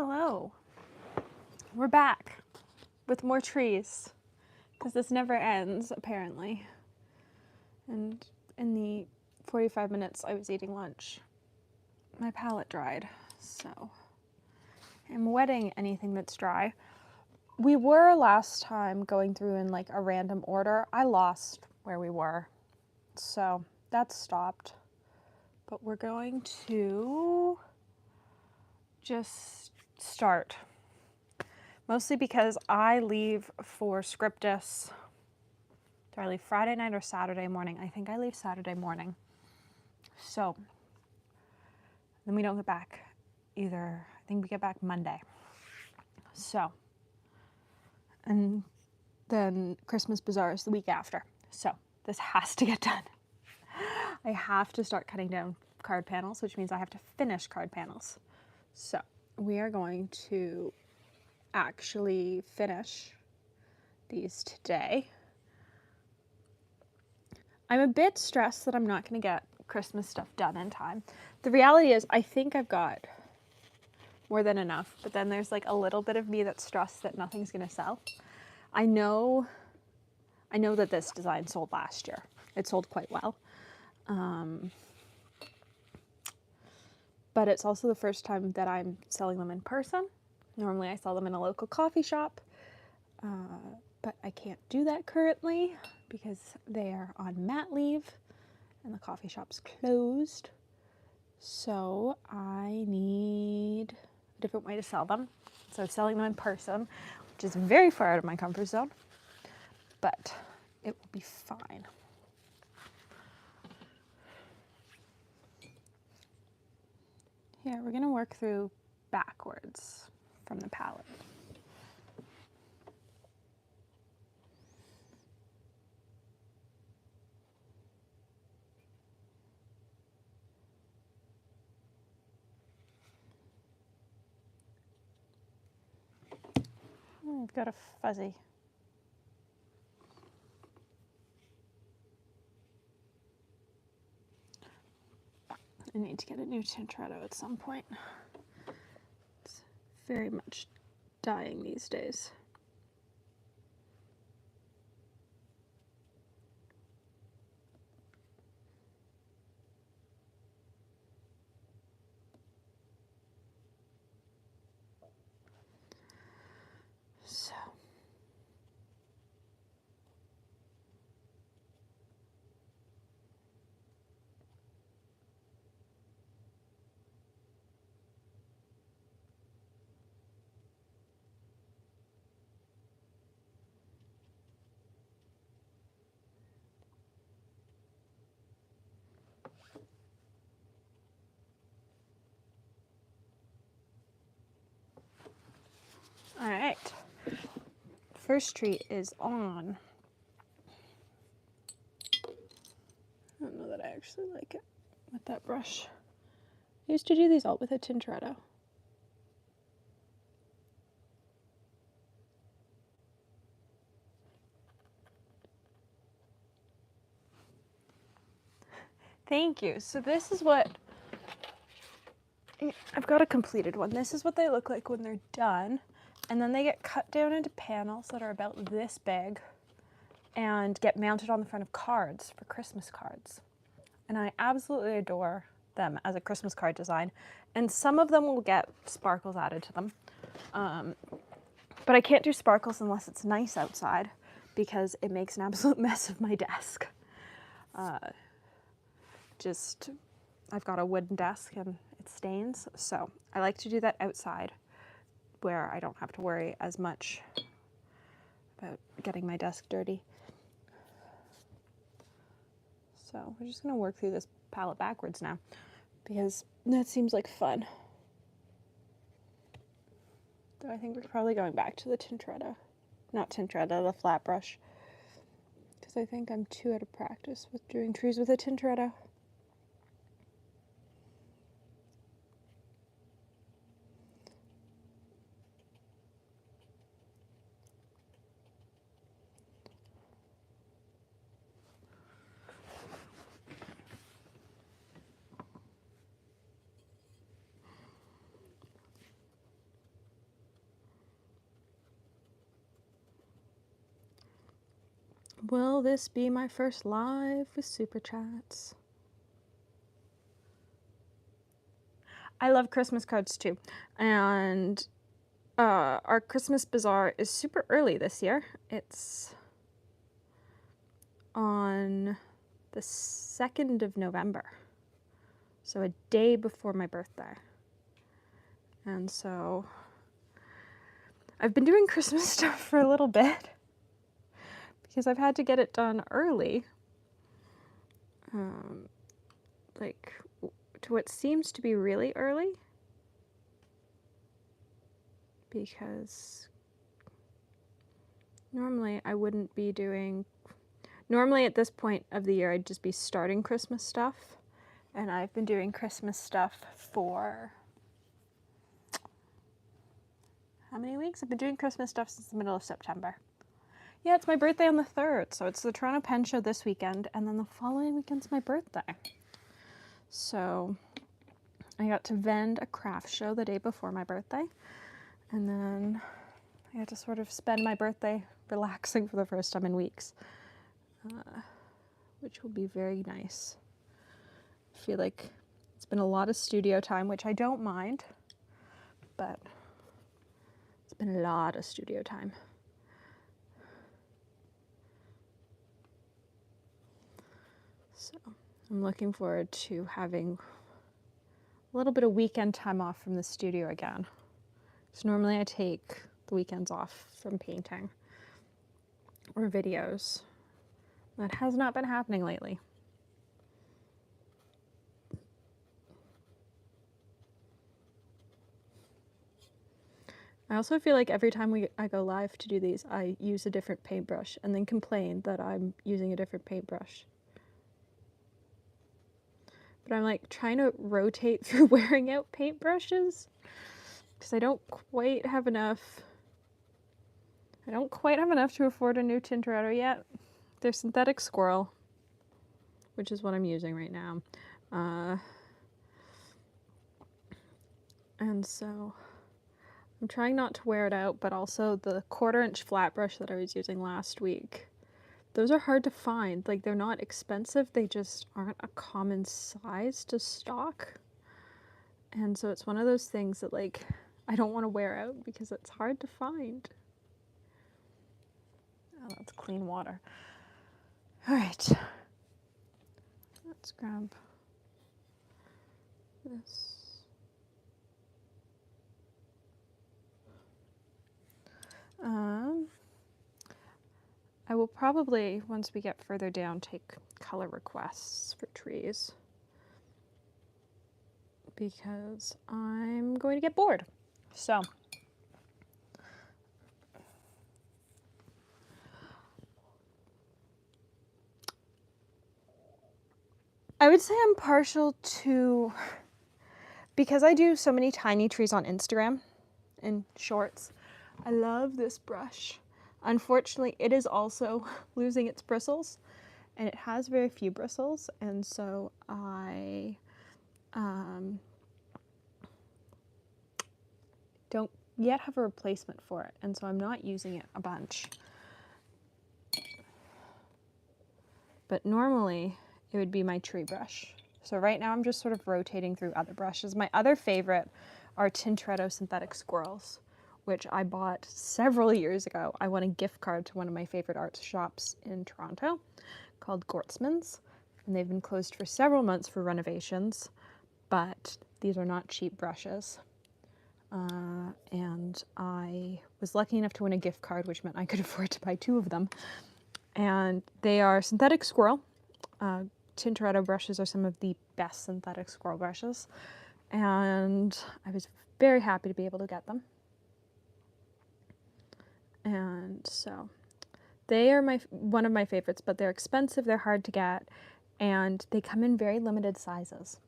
Hello. We're back with more trees because this never ends, apparently. And in the 45 minutes I was eating lunch, my palette dried, so I'm wetting anything that's dry. We were last time going through in like a random order. I lost where we were, so that's stopped. But we're going to just start. Mostly because I leave for Scriptus. Do I leave Friday night or Saturday morning? I think I leave Saturday morning. So then we don't get back either. I think we get back Monday. So, and then Christmas Bazaar is the week after. So this has to get done. I have to start cutting down card panels, which means I have to finish card panels. So we are going to actually finish these today. I'm a bit stressed that I'm not going to get Christmas stuff done in time. The reality is I think I've got more than enough, but then there's like a little bit of me that's stressed that nothing's going to sell. I know that this design sold last year. It sold quite well. But it's also the first time that I'm selling them in person. Normally I sell them in a local coffee shop, but I can't do that currently because they are on mat leave and the coffee shop's closed. So I need a different way to sell them. So selling them in person, which is very far out of my comfort zone, but it will be fine. Here, we're gonna work through backwards from the palette. I've got a fuzzy. I need to get a new Tintoretto at some point. It's very much dying these days. So. All right, first tree is on. I don't know that I actually like it with that brush. I used to do these all with a Tintoretto. Thank you. So this is what, I've got a completed one. This is what they look like when they're done. And then they get cut down into panels that are about this big and get mounted on the front of cards for Christmas cards. And I absolutely adore them as a Christmas card design. And some of them will get sparkles added to them. But I can't do sparkles unless it's nice outside because it makes an absolute mess of my desk. I've got a wooden desk and it stains. So I like to do that outside where I don't have to worry as much about getting my desk dirty. So we're just gonna work through this palette backwards now because that seems like fun. Though I think we're probably going back to the Tintoretto. Not Tintoretto, the flat brush. Because I think I'm too out of practice with doing trees with a Tintoretto. Will this be my first live with super chats? I love Christmas cards too. And our Christmas Bazaar is super early this year. It's on the 2nd of November. So a day before my birthday. And so I've been doing Christmas stuff for a little bit because I've had to get it done early. Like to what seems to be really early. Because normally I wouldn't be doing, normally at this point of the year I'd just be starting Christmas stuff. And I've been doing Christmas stuff for how many weeks? I've been doing Christmas stuff since the middle of September. Yeah, it's my birthday on the 3rd, so it's the Toronto Pen Show this weekend, and then the following weekend's my birthday. So I got to vend a craft show the day before my birthday, and then I got to sort of spend my birthday relaxing for the first time in weeks, which will be very nice. I feel like it's been a lot of studio time, which I don't mind, but it's been a lot of studio time. So I'm looking forward to having a little bit of weekend time off from the studio again. So normally I take the weekends off from painting or videos. That has not been happening lately. I also feel like every time I go live to do these, I use a different paintbrush and then complain that I'm using a different paintbrush. But I'm like trying to rotate through wearing out paintbrushes because I don't quite have enough to afford a new Tintoretto yet. They're synthetic squirrel, which is what I'm using right now. And so I'm trying not to wear it out, but also the 1/4-inch flat brush that I was using last week. Those are hard to find. Like, they're not expensive, they just aren't a common size to stock. And so it's one of those things that, like, I don't want to wear out because it's hard to find. Oh, that's clean water. All right. Let's grab this. I will probably, once we get further down, take color requests for trees because I'm going to get bored. So I would say I'm partial to, because I do so many tiny trees on Instagram and shorts, I love this brush. Unfortunately, it is also losing its bristles, and it has very few bristles, and so I don't yet have a replacement for it, and so I'm not using it a bunch. But normally, it would be my tree brush. So right now I'm just sort of rotating through other brushes. My other favorite are Tintoretto synthetic squirrels, which I bought several years ago. I won a gift card to one of my favorite art shops in Toronto called Gortzman's, and they've been closed for several months for renovations, but these are not cheap brushes. And I was lucky enough to win a gift card, which meant I could afford to buy 2 of them. And they are synthetic squirrel. Tintoretto brushes are some of the best synthetic squirrel brushes, and I was very happy to be able to get them. And so they are one of my favorites, but they're expensive, they're hard to get, and they come in very limited sizes.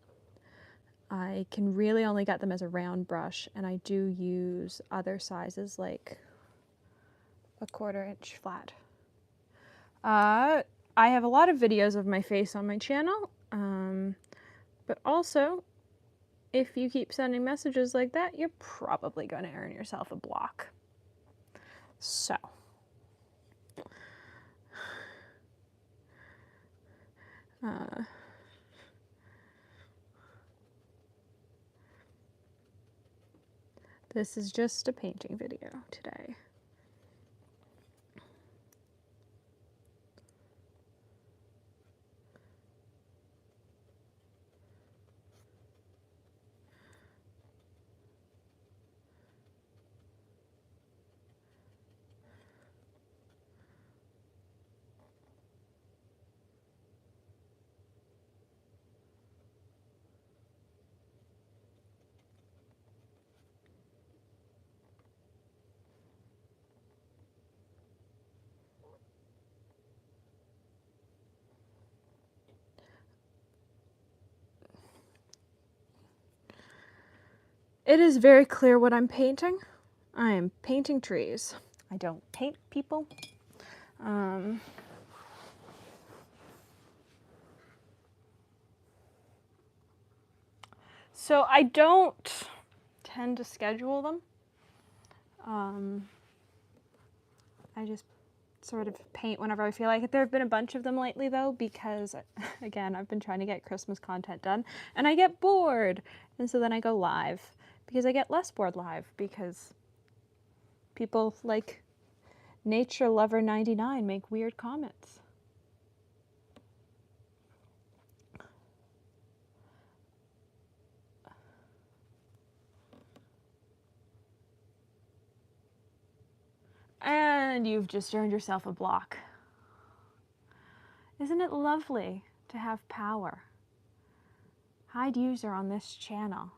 I can really only get them as a round brush, and I do use other sizes like a 1/4-inch flat. I have a lot of videos of my face on my channel, but also, if you keep sending messages like that, you're probably going to earn yourself a block. So, This is just a painting video today. It is very clear what I'm painting. I am painting trees. I don't paint people. So I don't tend to schedule them. I just sort of paint whenever I feel like it. There have been a bunch of them lately though, because again, I've been trying to get Christmas content done and I get bored. And so then I go live because I get less bored live because people like Nature Lover 99 make weird comments. And you've just earned yourself a block. Isn't it lovely to have power? Hide user on this channel.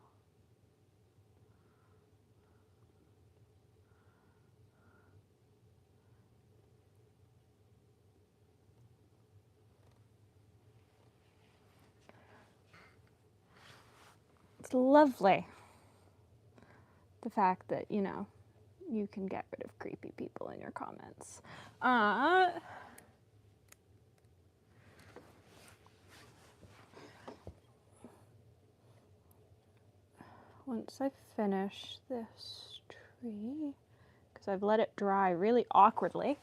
It's lovely. The fact that, you know, you can get rid of creepy people in your comments. Once I finish this tree, because I've let it dry really awkwardly,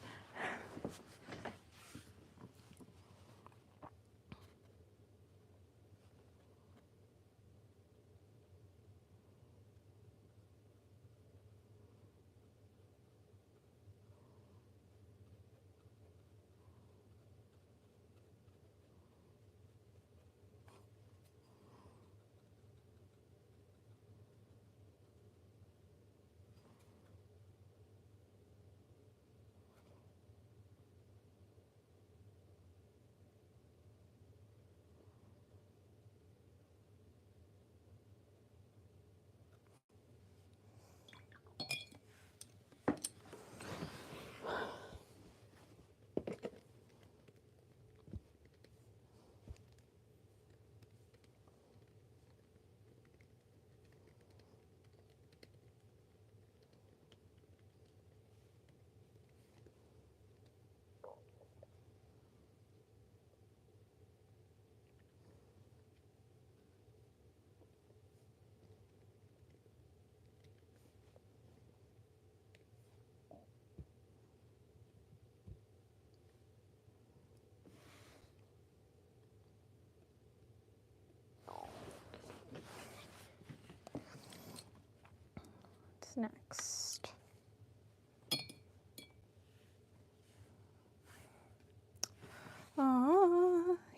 what's next?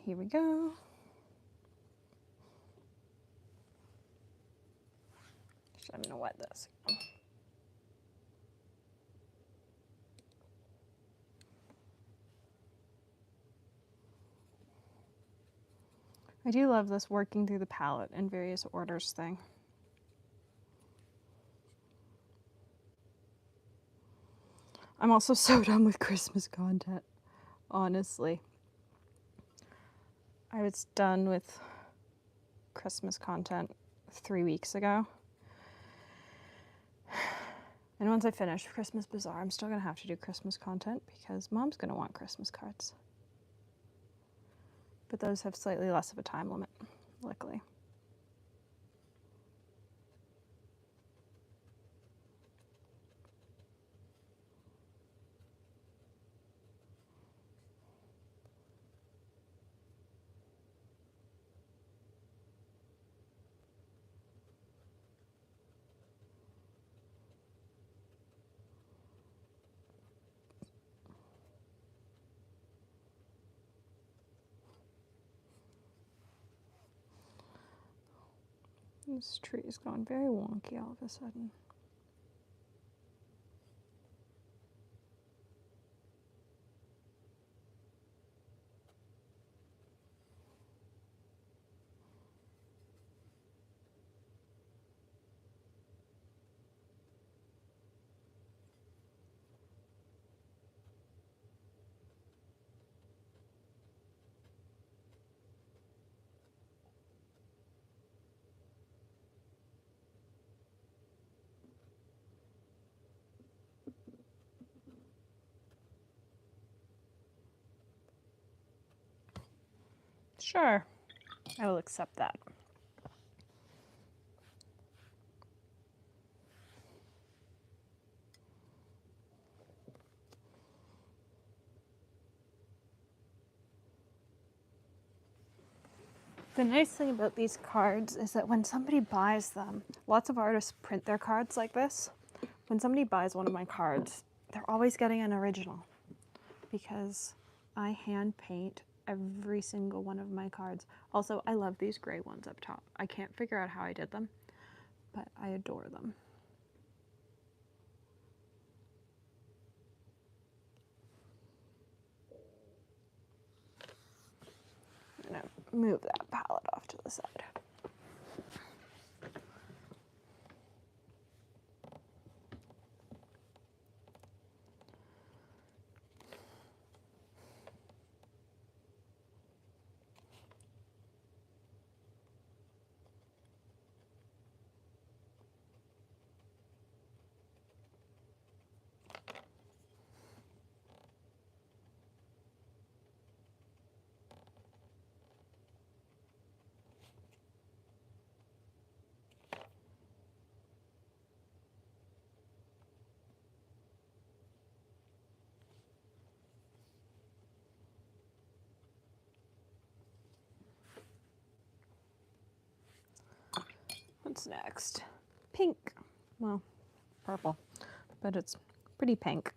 Here we go. I'm gonna wet this. I do love this working through the palette in various orders thing. I'm also so done with Christmas content, honestly. I was done with Christmas content 3 weeks ago. And once I finish Christmas Bazaar, I'm still gonna have to do Christmas content because Mom's gonna want Christmas cards. But those have slightly less of a time limit, luckily. This tree is going very wonky all of a sudden. Sure, I will accept that. The nice thing about these cards is that when somebody buys them, lots of artists print their cards like this. When somebody buys one of my cards, they're always getting an original because I hand paint every single one of my cards. Also, I love these gray ones up top. I can't figure out how I did them, but I adore them. I'm gonna move that palette off to the side. What's next? Pink. Well, purple, but it's pretty pink.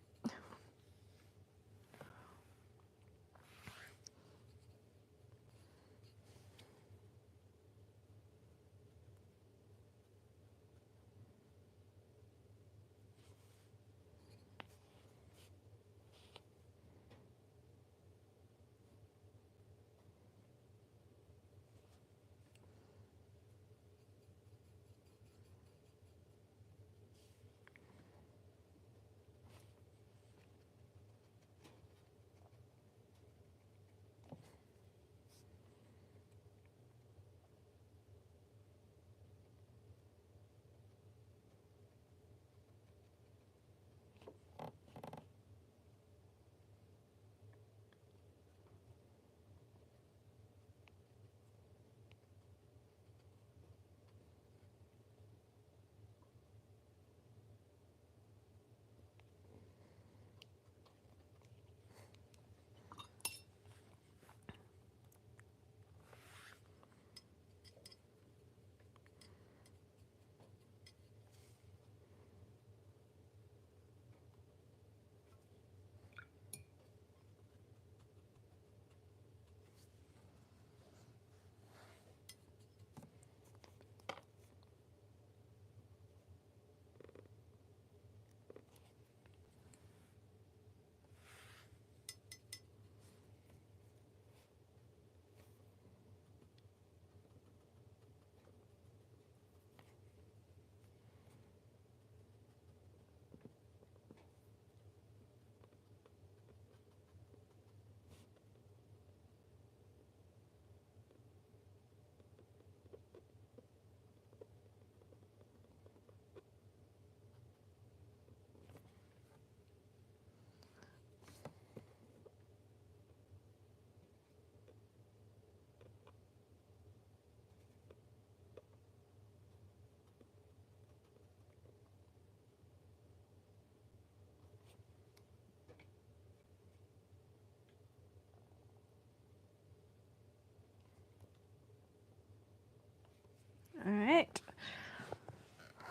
All right.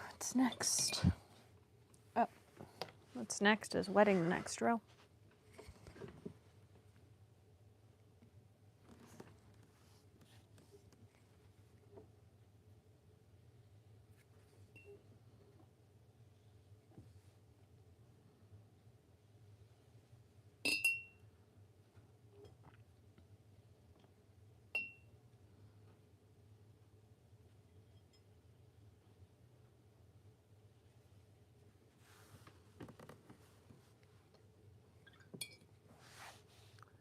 What's next? Oh, what's next is wetting the next row.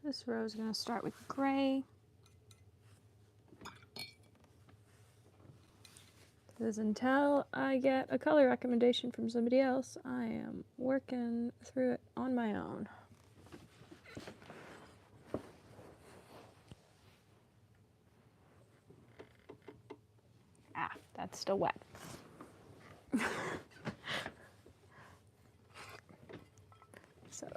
This row is going to start with gray. Because until I get a color recommendation from somebody else, I am working through it on my own. Ah, that's still wet. So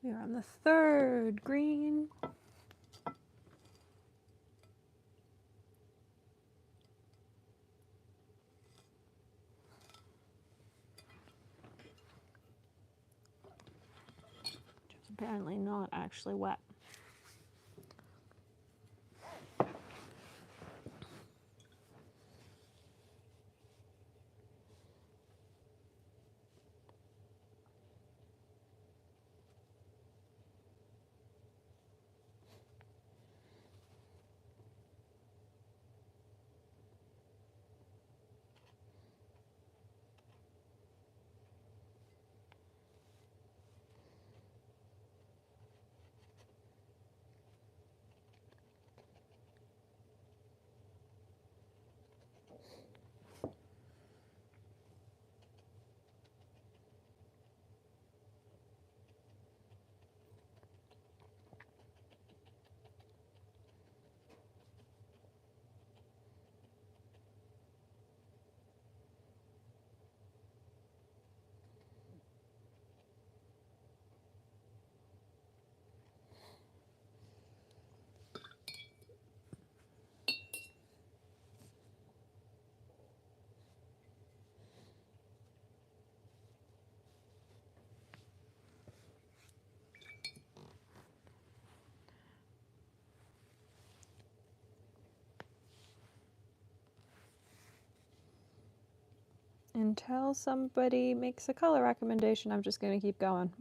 we are on the third green. Which is apparently not actually wet. Until somebody makes a color recommendation, I'm just going to keep going.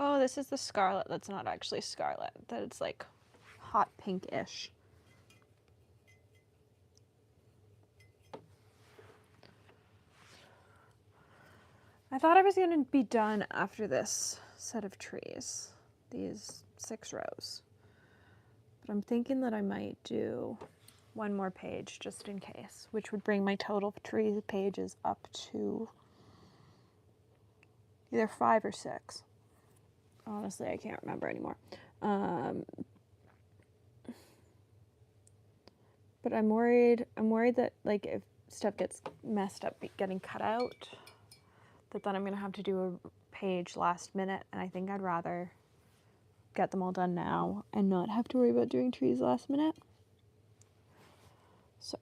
Oh, this is the scarlet that's not actually scarlet, that it's like hot pink-ish. I thought I was going to be done after this set of trees, these 6 rows. But I'm thinking that I might do one more page just in case, which would bring my total tree pages up to either 5 or 6. Honestly, I can't remember anymore. But I'm worried that like if stuff gets messed up getting cut out, that then I'm gonna have to do a page last minute, and I think I'd rather get them all done now and not have to worry about doing trees last minute. So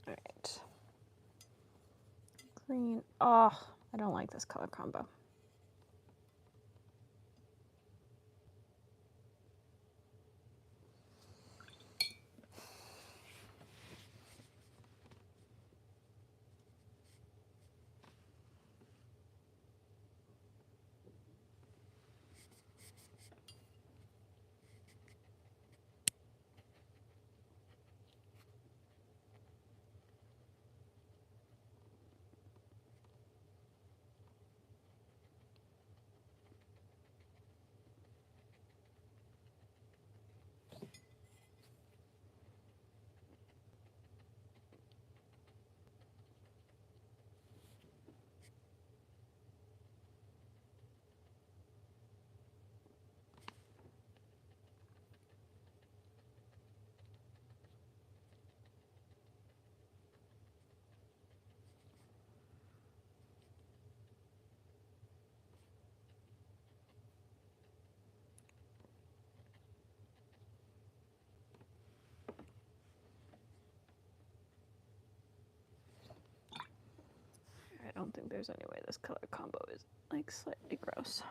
all right. Green. Oh, I don't like this color combo. I don't think there's any way this color combo is like slightly gross.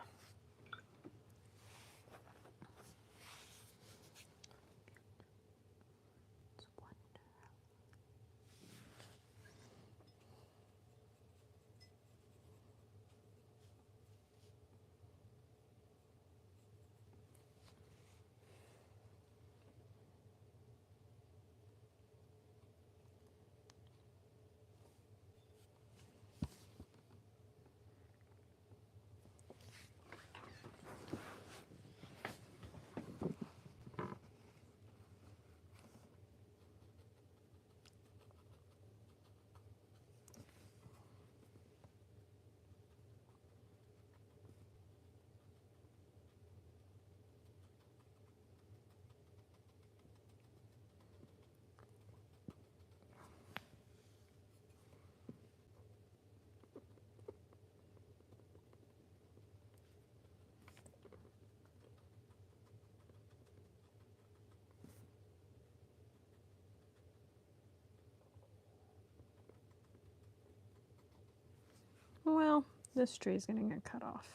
Well, this tree is going to get cut off.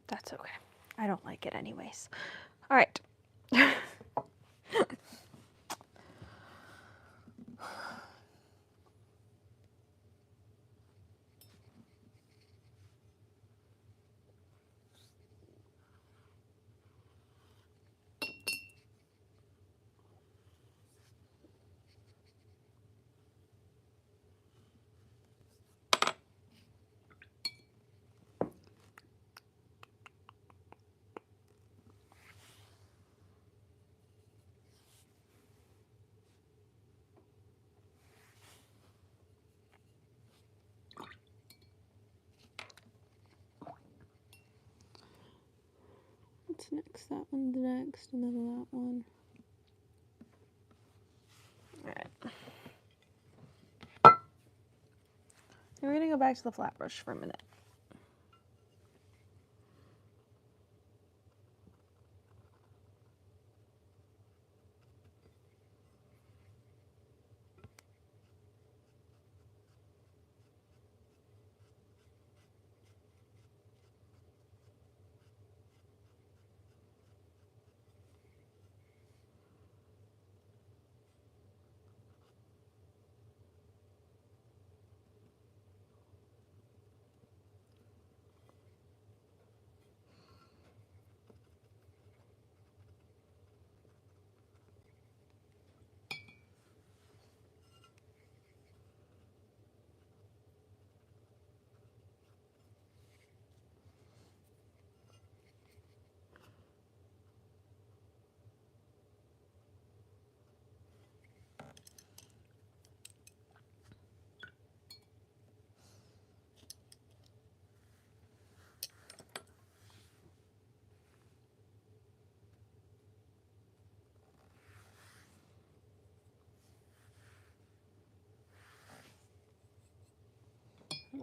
That's okay. I don't like it anyways. All right. What's next? That one's next, and then that one. All right. We're going to go back to the flat brush for a minute.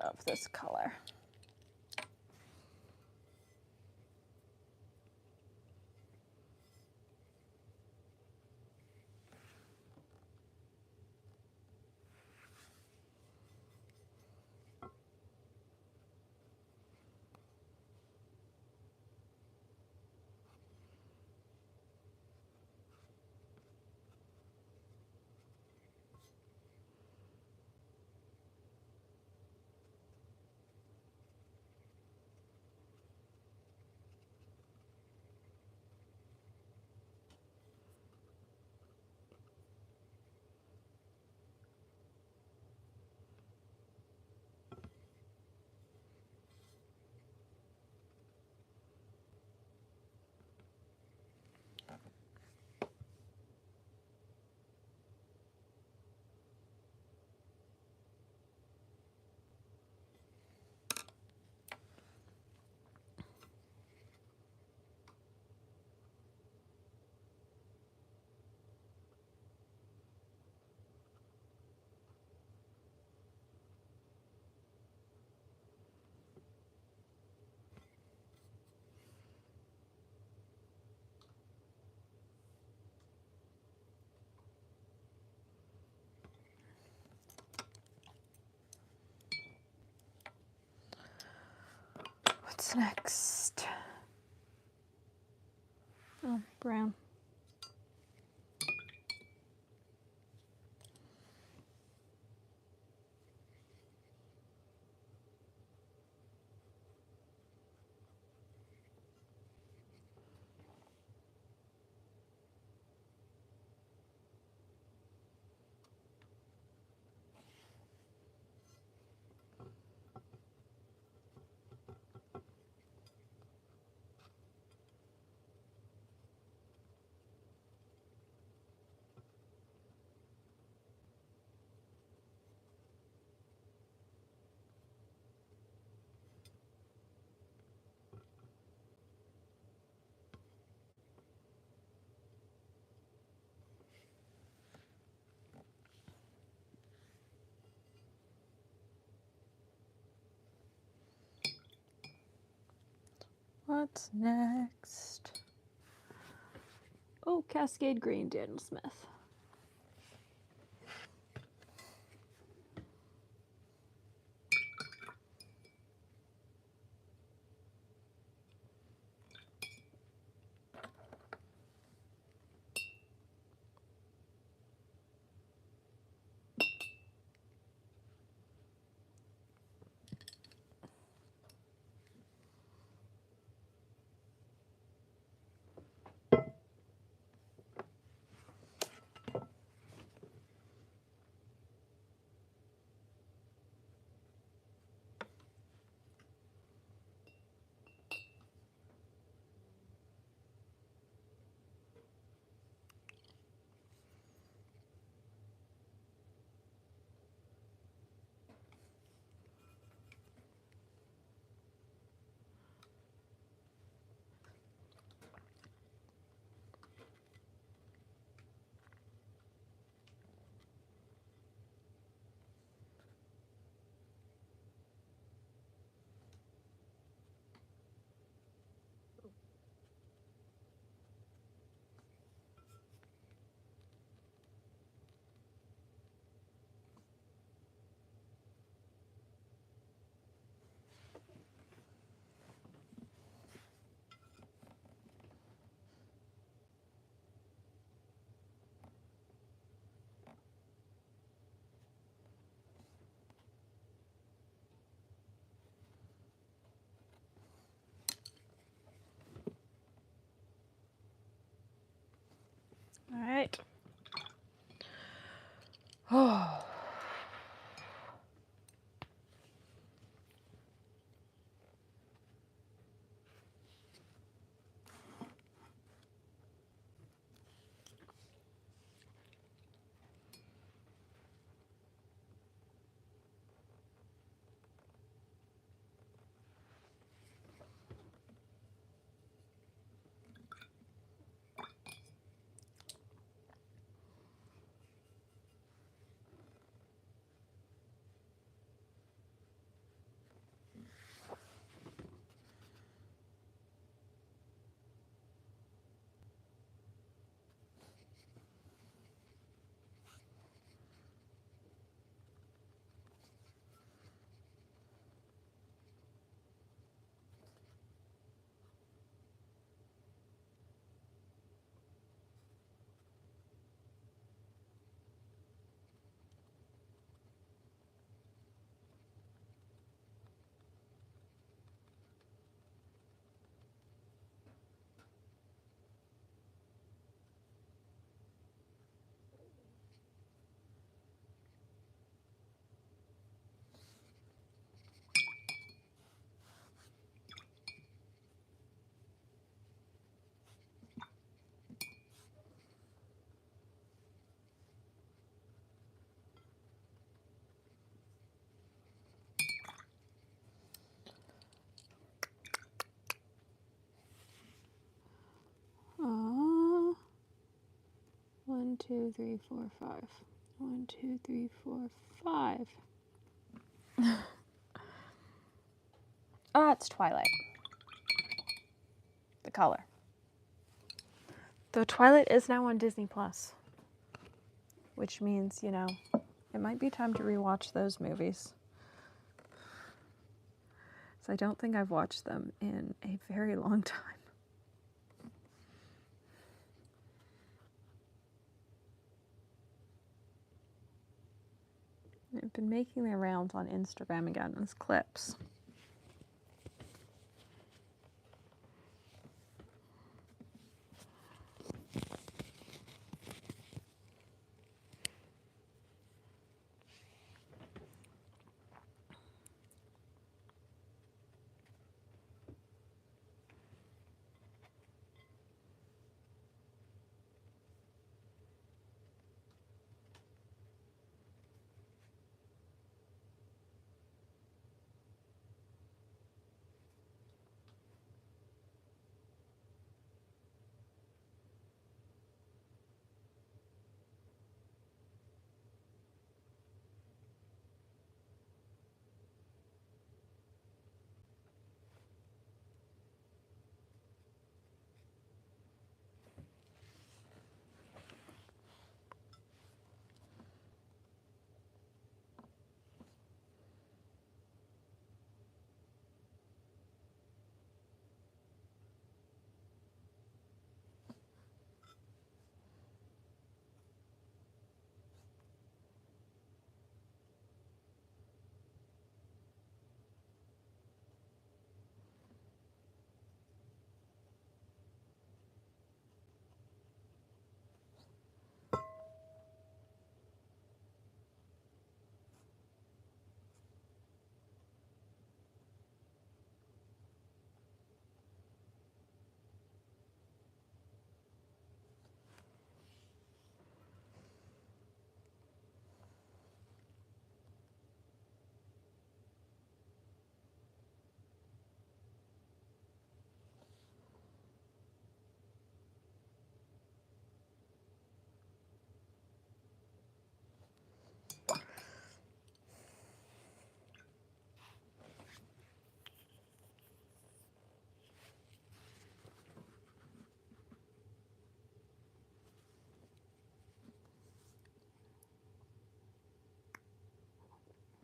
Love this color. What's next? Oh, brown. What's next? Oh, Cascade Green, Daniel Smith. All right. Oh. Aw. 1, 2, 3, 4, 5. 1, 2, 3, 4, 5. Ah, it's Twilight. The color. Though Twilight is now on Disney Plus, which means, you know, it might be time to rewatch those movies. So I don't think I've watched them in a very long time. I've been making their rounds on Instagram again as clips.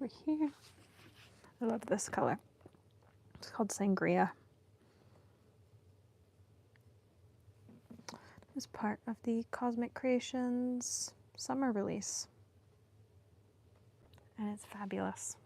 over here. I love this color. It's called Sangria. It's part of the Cosmic Creations summer release. And it's fabulous.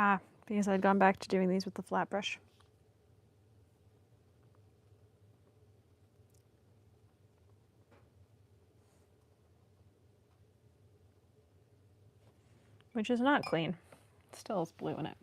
Ah, because I'd gone back to doing these with the flat brush. Which is not clean. Still has blue in it.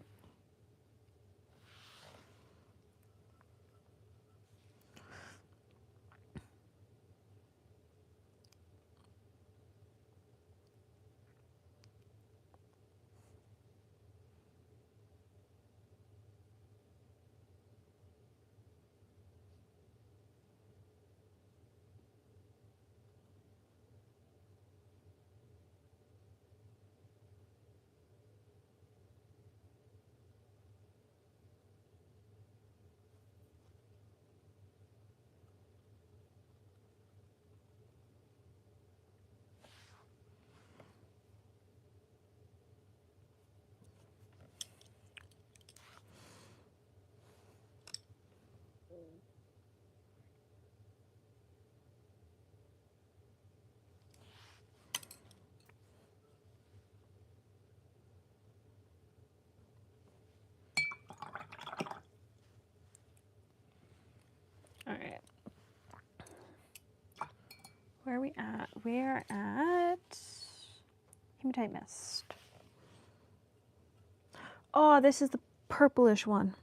All right. Where are we at? We're at Hematite Mist. Oh, this is the purplish one.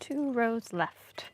Two rows left.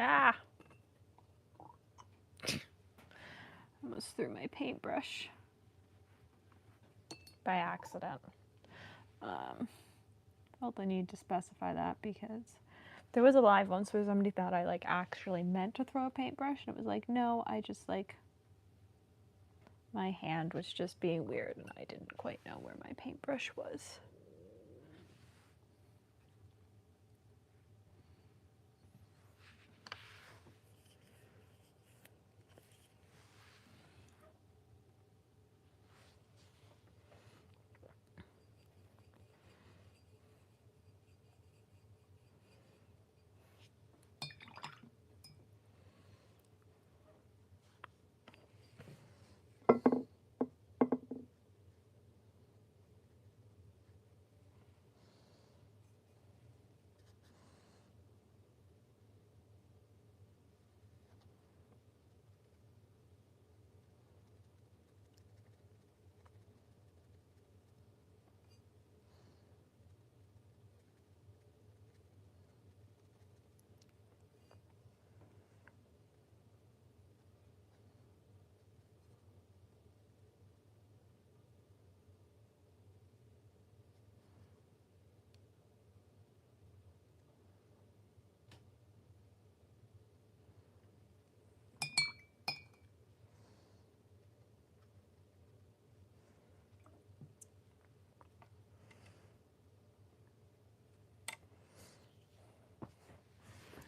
Ah! Almost threw my paintbrush by accident. Felt the need to specify that because there was a live once where somebody thought I like actually meant to throw a paintbrush, and it was like, no, I just like, my hand was just being weird and I didn't quite know where my paintbrush was.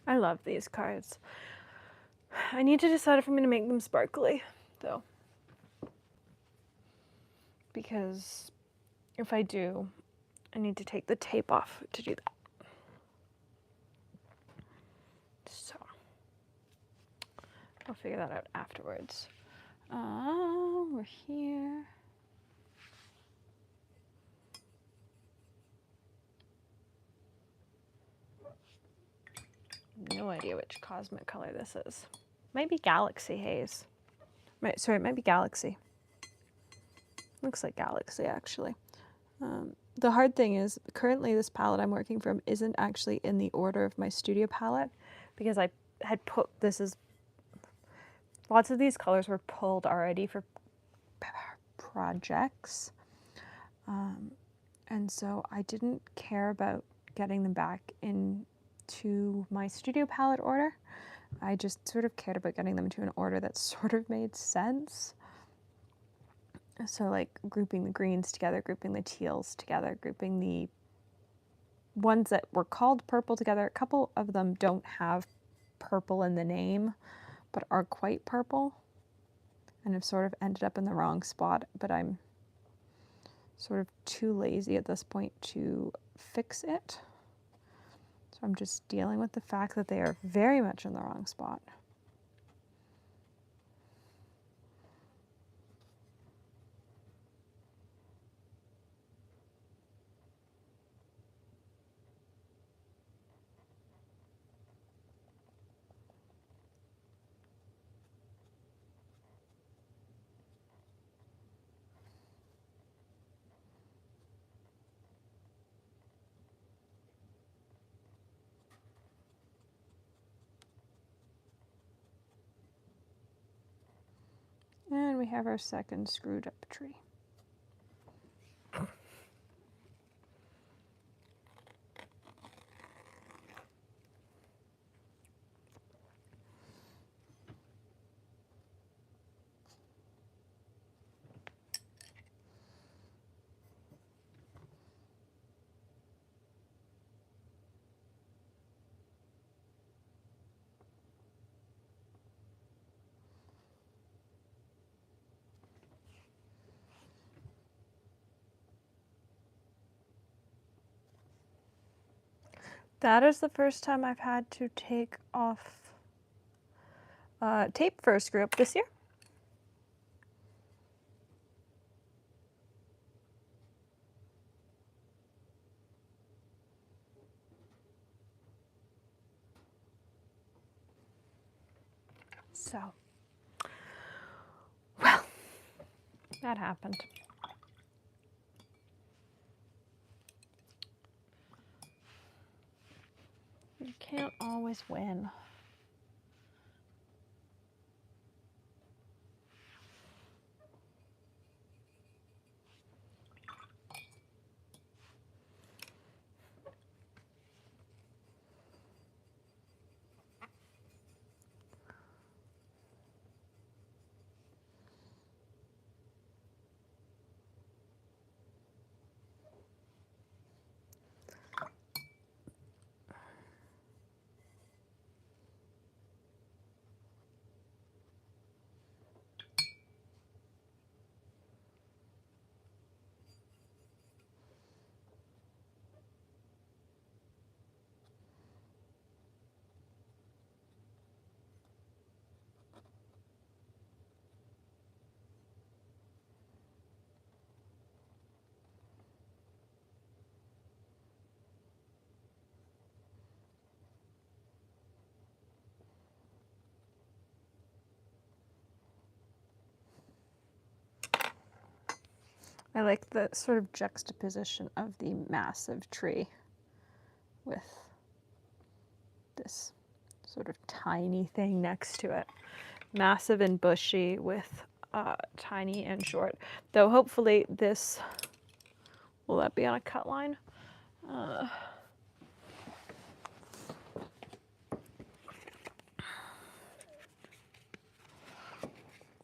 I love these cards. I need to decide if I'm going to make them sparkly, though. Because if I do, I need to take the tape off to do that. So, I'll figure that out afterwards. We're here. No idea which cosmic color this is. Might be Galaxy Haze. Sorry, it might be Galaxy. Looks like Galaxy, actually. The hard thing is, currently this palette I'm working from isn't actually in the order of my studio palette, because I had put, lots of these colors were pulled already for projects. And so I didn't care about getting them back into my studio palette order. I just sort of cared about getting them into an order that sort of made sense. So like grouping the greens together, grouping the teals together, grouping the ones that were called purple together. A couple of them don't have purple in the name, but are quite purple and have sort of ended up in the wrong spot, but I'm sort of too lazy at this point to fix it. So I'm just dealing with the fact that they are very much in the wrong spot. And we have our second screwed up tree. That is the first time I've had to take off tape for a screw up this year. So, well, that happened. You can't always win. I like the sort of juxtaposition of the massive tree with this sort of tiny thing next to it. Massive and bushy with tiny and short. Though hopefully this, will that be on a cut line?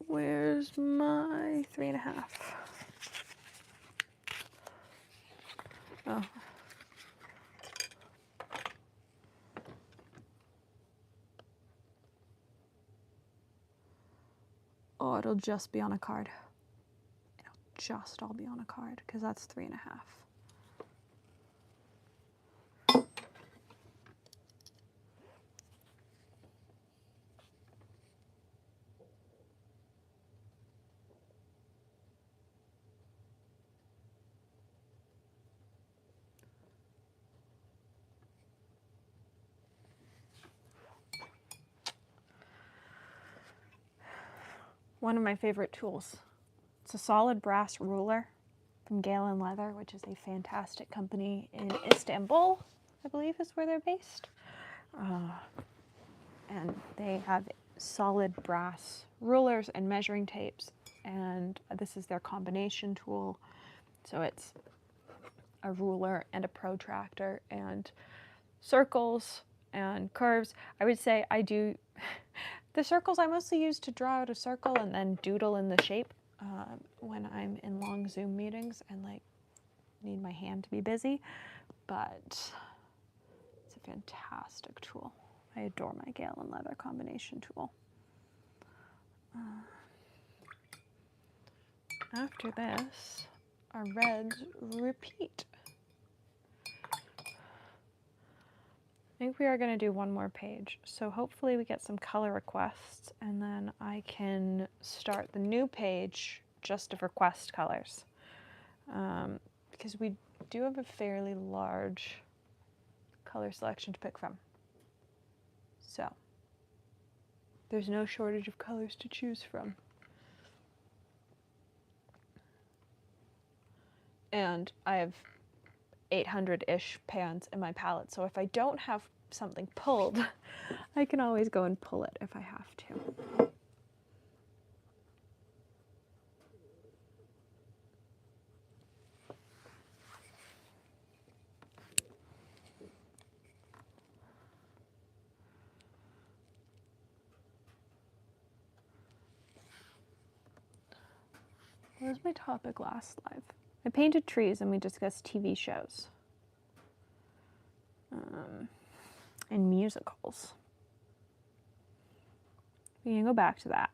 Where's my 3.5? Oh. Oh, it'll just be on a card. It'll just all be on a card because that's 3.5. One of my favorite tools. It's a solid brass ruler from Galen Leather, which is a fantastic company in Istanbul, I believe is where they're based. And they have solid brass rulers and measuring tapes, and this is their combination tool. So it's a ruler and a protractor and circles and curves. I would say I do the circles I mostly use to draw out a circle and then doodle in the shape when I'm in long Zoom meetings and like need my hand to be busy, but it's a fantastic tool. I adore my Galen Leather combination tool. After this, our reds repeat. I think we are going to do one more page, so hopefully we get some color requests, and then I can start the new page just of request colors, because we do have a fairly large color selection to pick from. So there's no shortage of colors to choose from. And I have 800-ish pans in my palette, so if I don't have something pulled, I can always go and pull it if I have to. What was my topic last live? I painted trees and we discussed TV shows. And musicals. We can go back to that.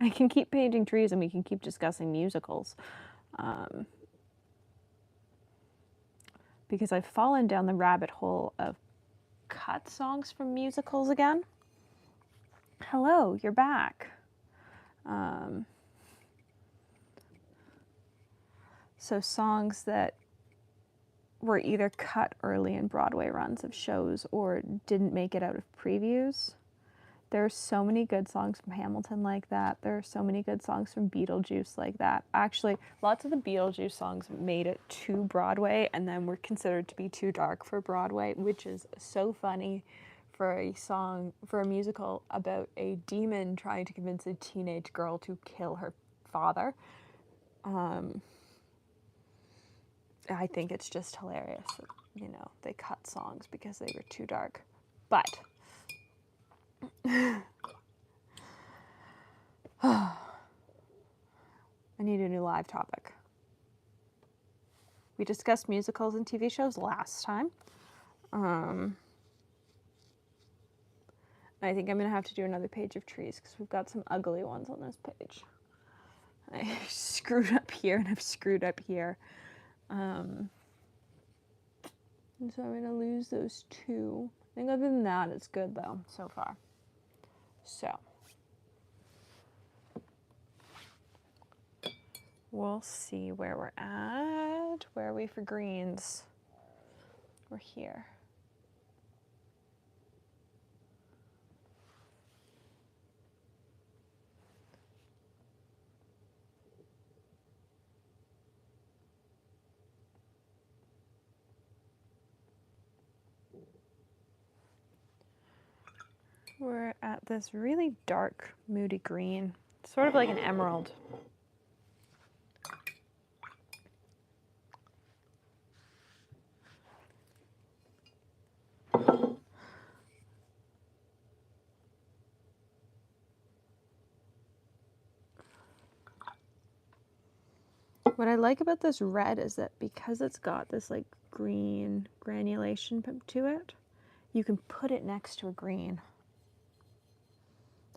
I can keep painting trees and we can keep discussing musicals. Because I've fallen down the rabbit hole of cut songs from musicals again. Hello, you're back. So songs that were either cut early in Broadway runs of shows or didn't make it out of previews. There are so many good songs from Hamilton like that. There are so many good songs from Beetlejuice like that. Actually, lots of the Beetlejuice songs made it to Broadway and then were considered to be too dark for Broadway, which is so funny for a song, for a musical about a demon trying to convince a teenage girl to kill her father. I think it's just hilarious that, you know, they cut songs because they were too dark. But I need a new live topic. We discussed musicals and TV shows last time. I think I'm going to have to do another page of trees because we've got some ugly ones on this page. I screwed up here and I've screwed up here. And so I'm going to lose those two. I think other than that, it's good though, so far. So we'll see where we're at. Where are we for greens? We're here. We're at this really dark, moody green, sort of like an emerald. What I like about this red is that because it's got this like green granulation to it, you can put it next to a green.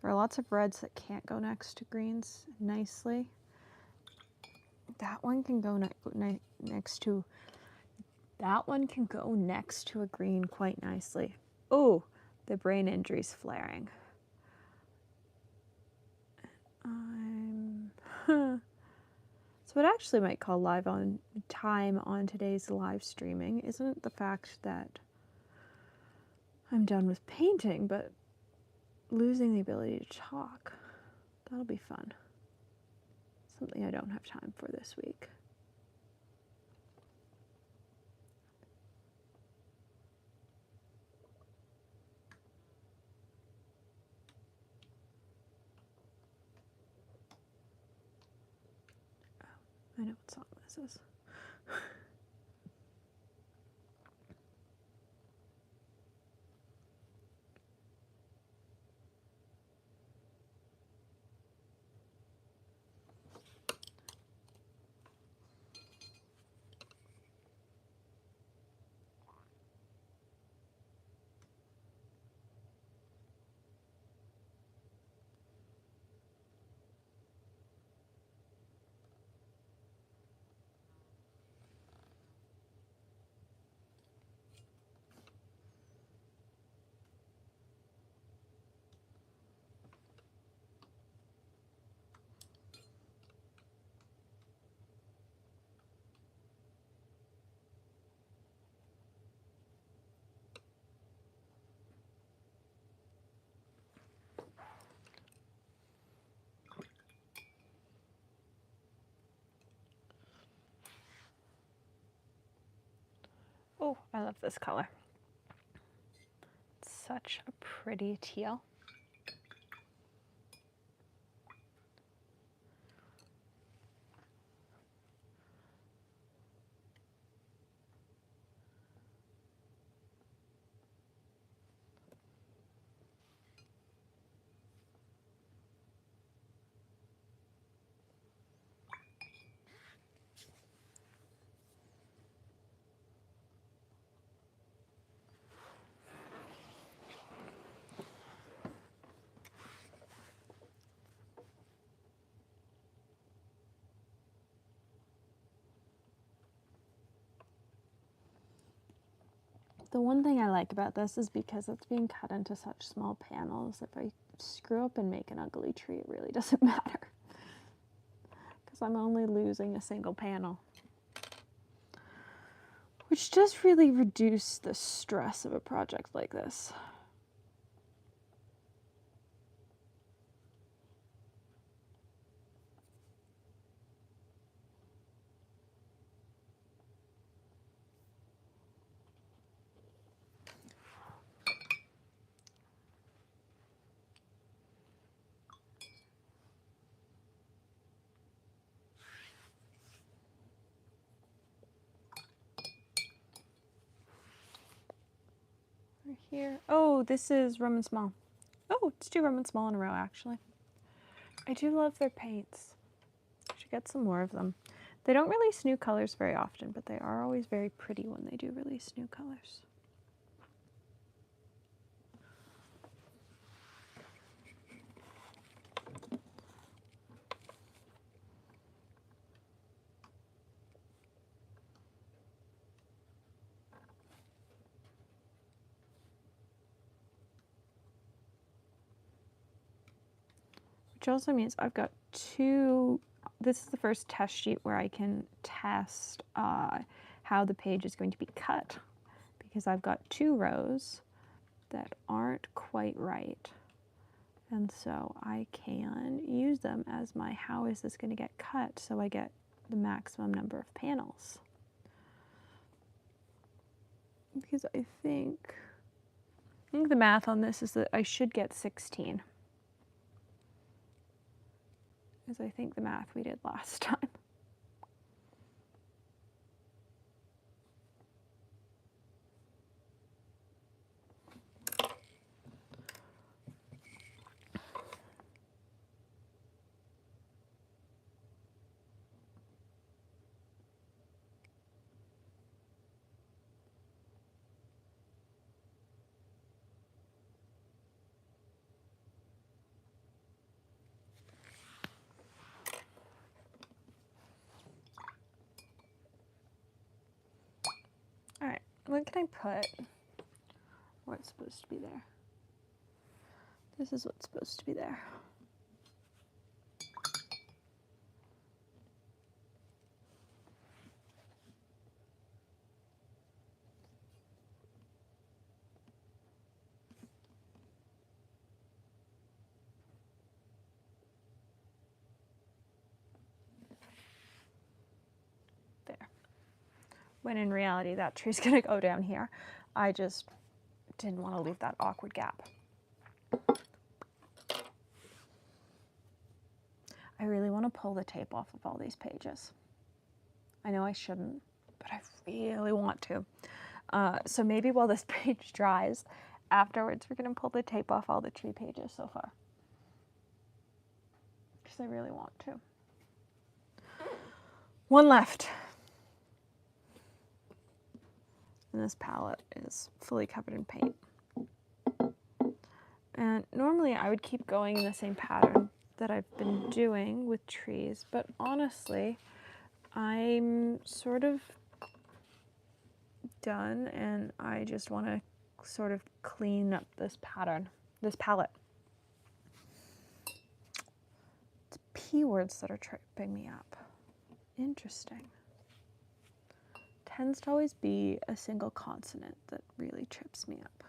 There are lots of reds that can't go next to greens nicely. That one can go next to, that one can go next to a green quite nicely. Oh, the brain injury's flaring. So what I actually might call live on time on today's live streaming isn't the fact that I'm done with painting, but losing the ability to talk. That'll be fun. Something I don't have time for this week. I know what song this is. Oh, I love this color. It's such a pretty teal. The one thing I like about this is because it's being cut into such small panels, if I screw up and make an ugly tree, it really doesn't matter. Because I'm only losing a single panel. Which does really reduce the stress of a project like this. Here. Oh, this is Roman Small. Oh, it's 2 Roman Small in a row, actually. I do love their paints. Should get some more of them. They don't release new colors very often, but they are always very pretty when they do release new colors. Which also means I've got 2, this is the first test sheet where I can test how the page is going to be cut, because I've got 2 rows that aren't quite right. And so I can use them as my how is this going to get cut so I get the maximum number of panels. Because I think I think the math on this is that I should get 16. Because I think the math we did last time. All right, what can I put where it's supposed to be there? This is what's supposed to be there. There. When in reality, that tree's gonna go down here. I just didn't want to leave that awkward gap. I really want to pull the tape off of all these pages. I know I shouldn't, but I really want to. So maybe while this page dries, afterwards we're going to pull the tape off all the tree pages so far. Because I really want to. One left. And this palette is fully covered in paint. And normally I would keep going in the same pattern that I've been doing with trees, but honestly, I'm sort of done and I just want to sort of clean up this pattern, this palette. It's P words that are tripping me up. Interesting. Tends to always be a single consonant that really trips me up.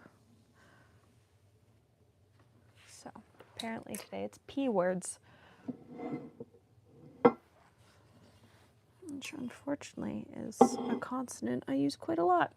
So apparently today it's P words, which unfortunately is a consonant I use quite a lot.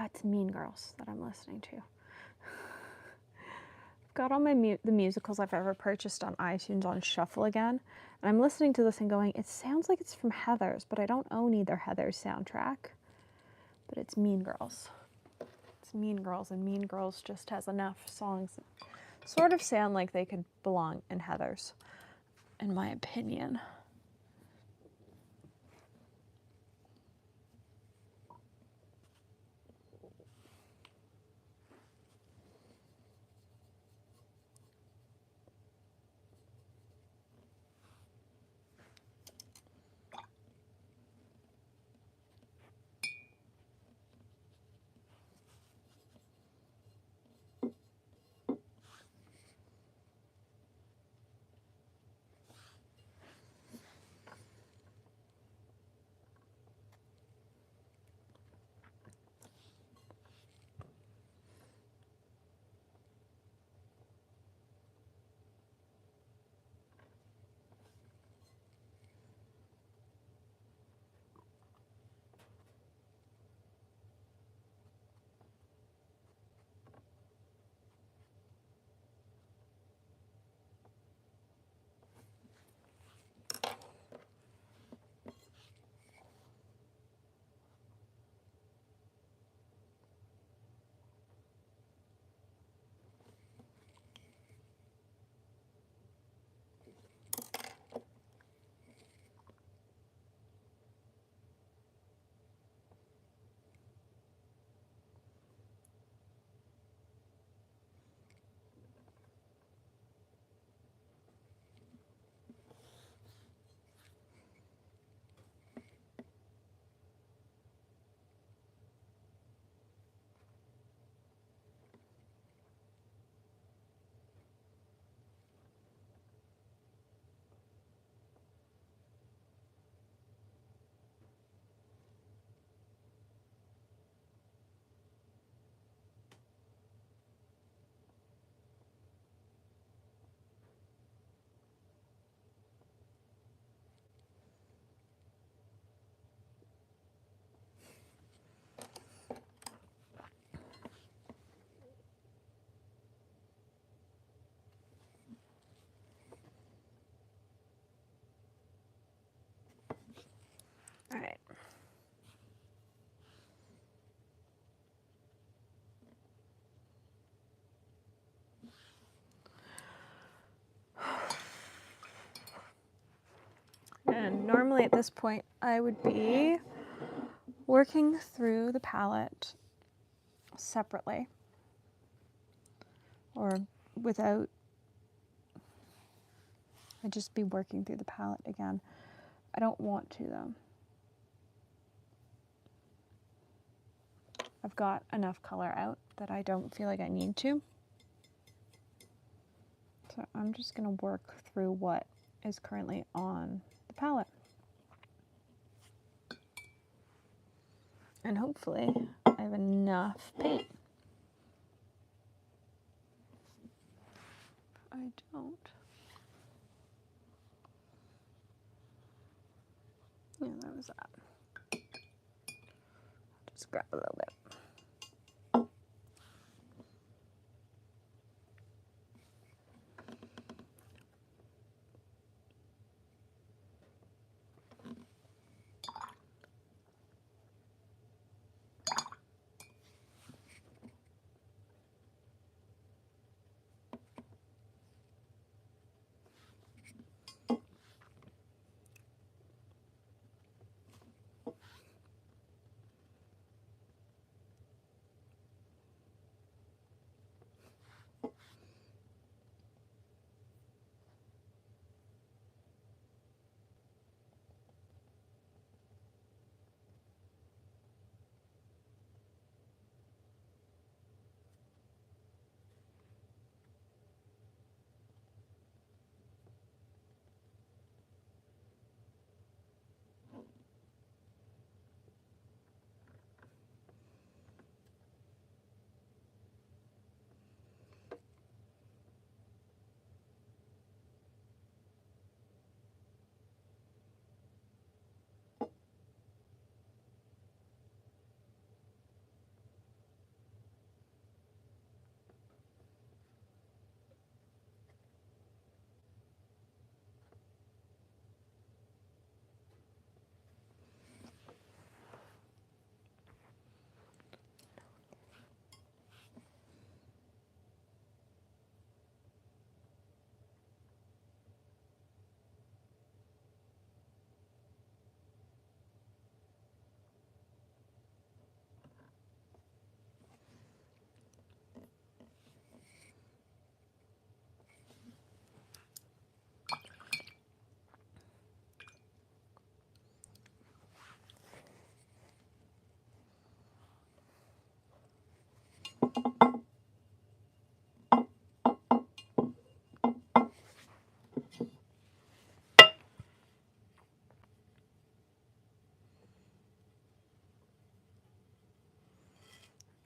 It's Mean Girls that I'm listening to. I've got all my the musicals I've ever purchased on iTunes on shuffle again, and I'm listening to this and going, it sounds like it's from Heathers, but I don't own either Heathers soundtrack. But it's Mean Girls. It's Mean Girls, and Mean Girls just has enough songs that sort of sound like they could belong in Heathers, in my opinion. normally at this point I would be working through the palette separately or without, I'd just be working through the palette again. I don't want to though. I've got enough color out that I don't feel like I need to. So I'm just going to work through what is currently on the palette. And hopefully I have enough paint. If I don't, yeah, that was that. Just grab a little bit.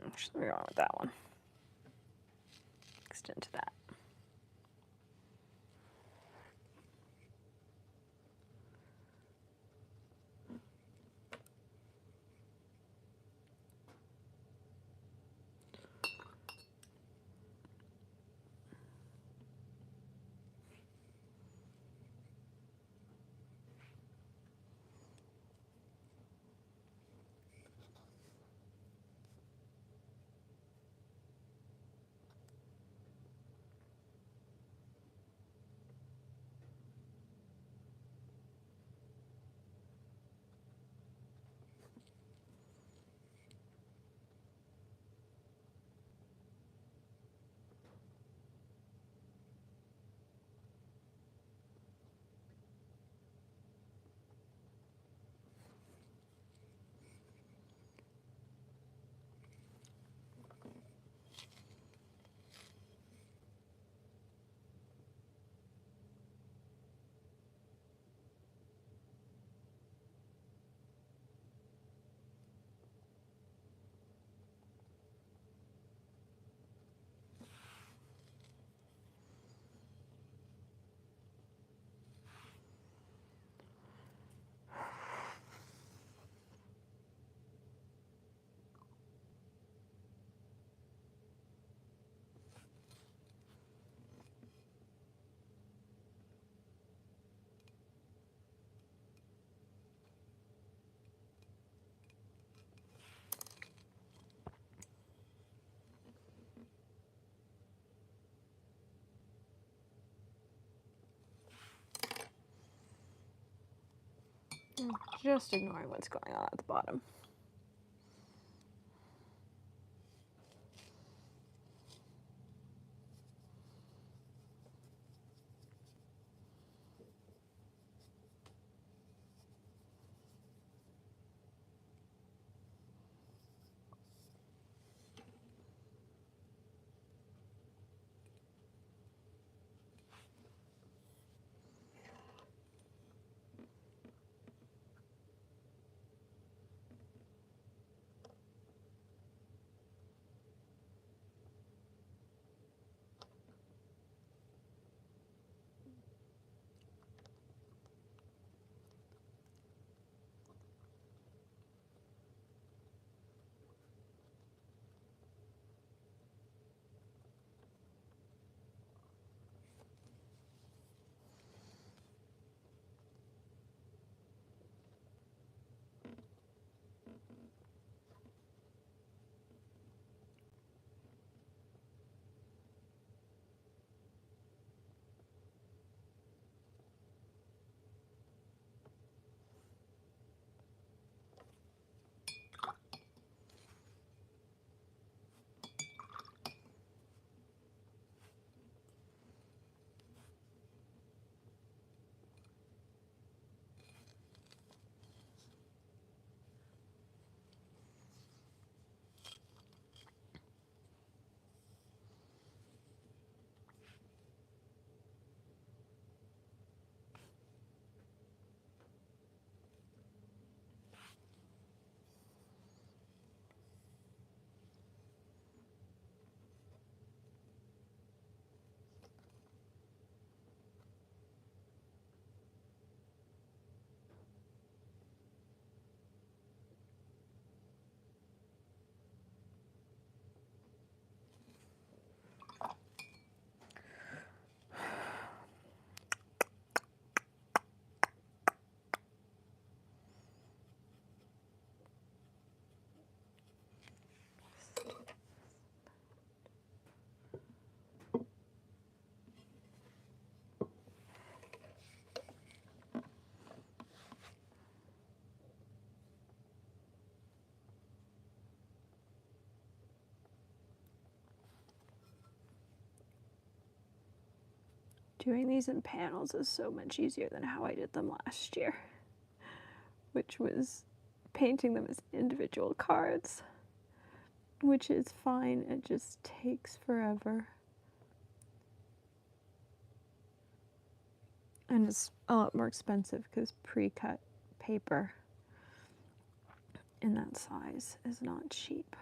Actually, we're on with that one. Extend to that. Just ignoring what's going on at the bottom. Doing these in panels is so much easier than how I did them last year, which was painting them as individual cards, which is fine. It just takes forever. And it's a lot more expensive because pre-cut paper in that size is not cheap.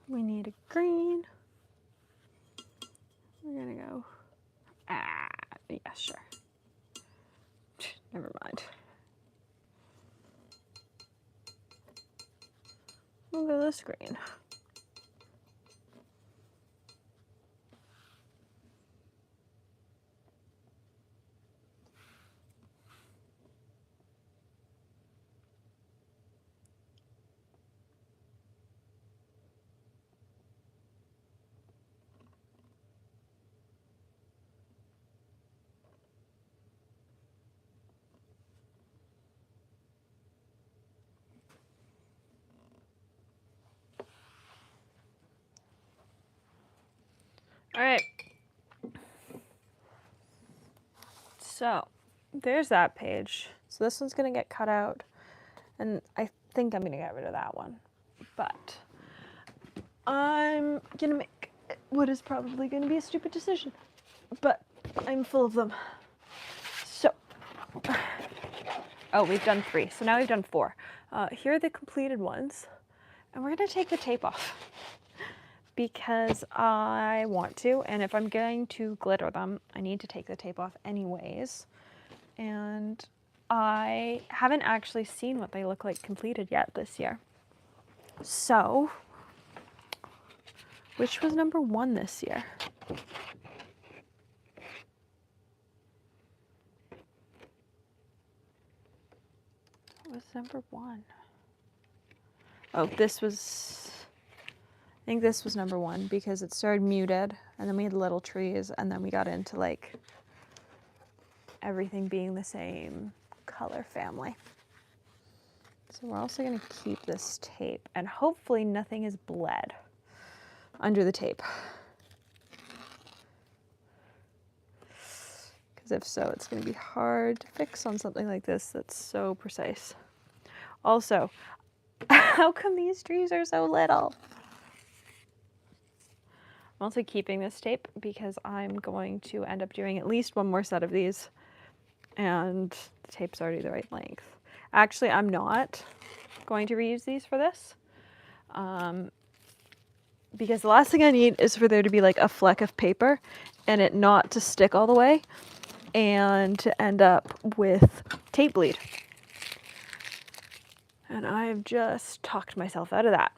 We need a green. We're gonna go, yeah, sure. Never mind. We'll go this green. All right. So there's that page. So this one's gonna get cut out, and I think I'm gonna get rid of that one. But I'm gonna make what is probably gonna be a stupid decision, but I'm full of them. So, oh, we've done 3. So now we've done 4. Here are the completed ones, and we're gonna take the tape off because I want to, and if I'm going to glitter them, I need to take the tape off anyways. And I haven't actually seen what they look like completed yet this year. So, which was number 1 this year? What was number 1? Oh, this was, I think this was number 1 because it started muted, and then we had little trees, and then we got into like everything being the same color family. So we're also going to keep this tape, and hopefully nothing is bled under the tape. Because if so, it's going to be hard to fix on something like this that's so precise. Also, how come these trees are so little? I'm also keeping this tape because I'm going to end up doing at least 1 more set of these, and the tape's already the right length. Actually, I'm not going to reuse these for this, because the last thing I need is for there to be like a fleck of paper and it not to stick all the way and to end up with tape bleed. And I've just talked myself out of that.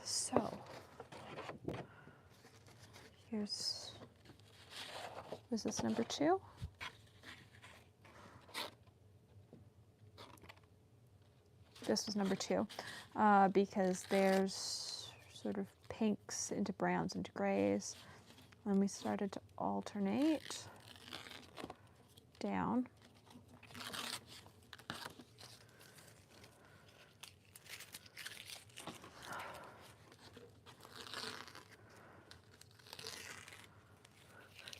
So here's, is this number 2? This was number 2, because there's sort of pinks into browns into grays. Then we started to alternate down.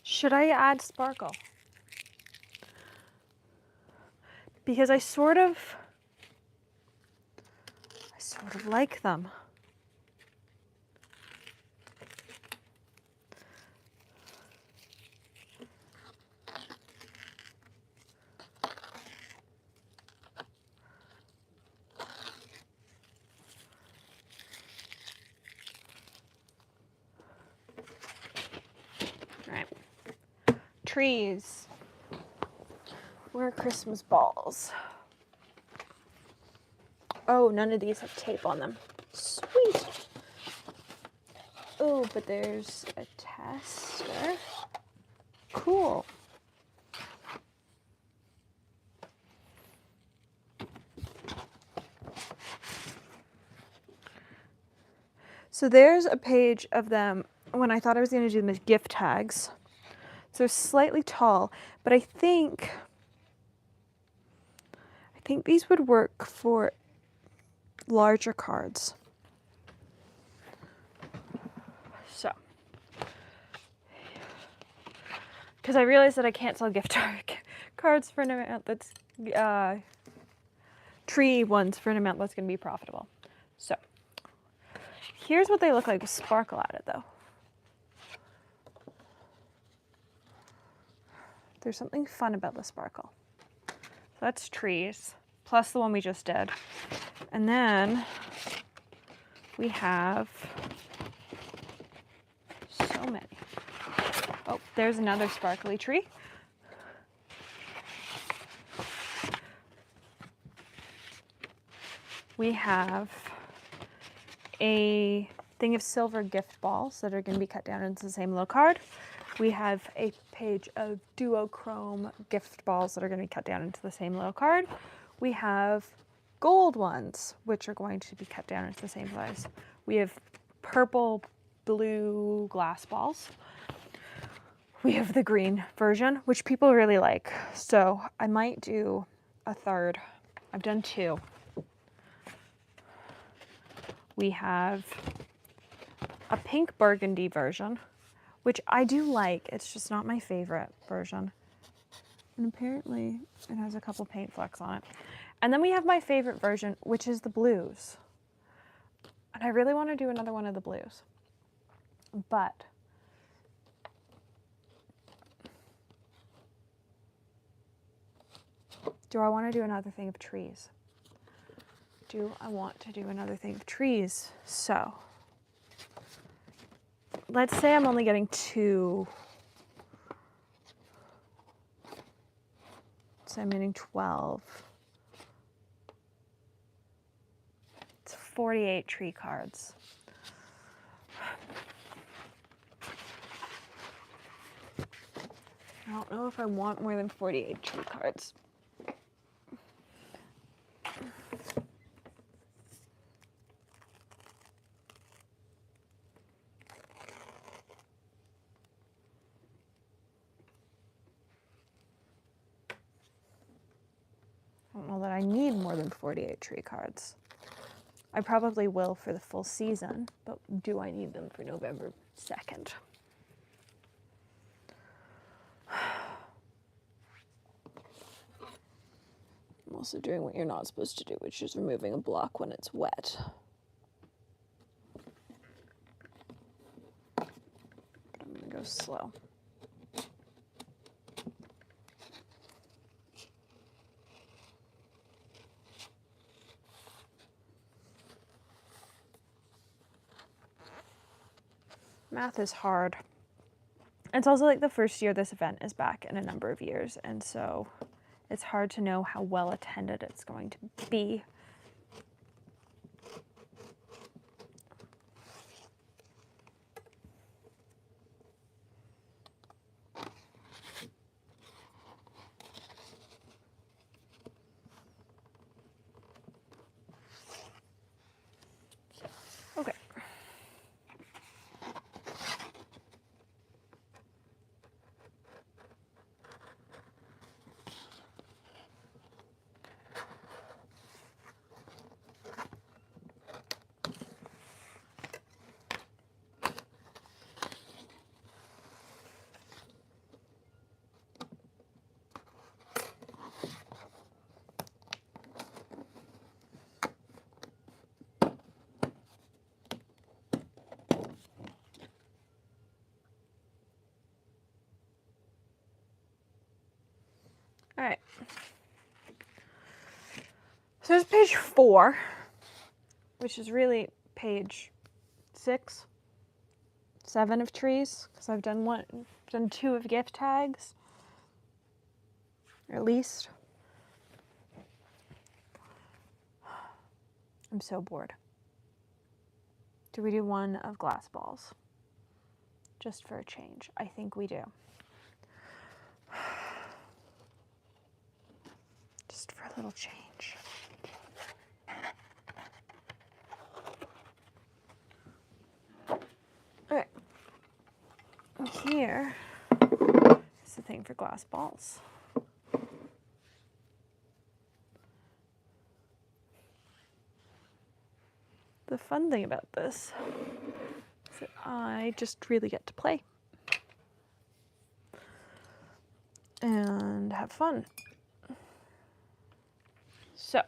Should I add sparkle? Because I sort of like them. All right. Trees. Where are Christmas balls? Oh, none of these have tape on them. Sweet. Oh, but there's a tester. Cool. So there's a page of them when I thought I was going to do them as gift tags. So they're slightly tall, but I think these would work for larger cards. So, because I realized that I can't sell gift cards for an amount that's, tree ones for an amount that's going to be profitable. So, here's what they look like with sparkle added though. There's something fun about the sparkle. So that's trees, plus the one we just did. And then we have Oh, there's another sparkly tree. We have a thing of silver gift balls that are going to be cut down into the same little card. We have a page of duochrome gift balls that are going to be cut down into the same little card. We have gold ones, which are going to be cut down into the same size. We have purple, blue glass balls. We have the green version, which people really like. So I might do a third. I've done two. We have a pink burgundy version, which I do like. It's just not my favorite version. And apparently it has a couple paint flecks on it. And then we have my favorite version, which is the blues. And I really want to do another one of the blues. But do I want to do another thing of trees? Do I want to do another thing of trees? So let's say I'm only getting two. So I'm getting 12. It's 48 tree cards. I don't know if I want more than 48 tree cards. I don't know that I need more than 48 tree cards. I probably will for the full season, but do I need them for November 2nd? I'm also doing what you're not supposed to do, which is removing a block when it's wet. But I'm gonna go slow. Math is hard. It's also like the first year this event is back in a number of years, and so it's hard to know how well attended it's going to be. Okay. All right. So there's page 4, which is really page 6, 7 of trees, because I've done 2 of gift tags, or at least. I'm so bored. Do we do 1 of glass balls? Just for a change. I think we do. Just for a little change. Alright. Here is the thing for glass balls. The fun thing about this is that I just really get to play and have fun. So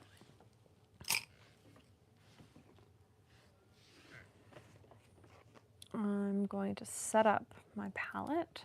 I'm going to set up my palette.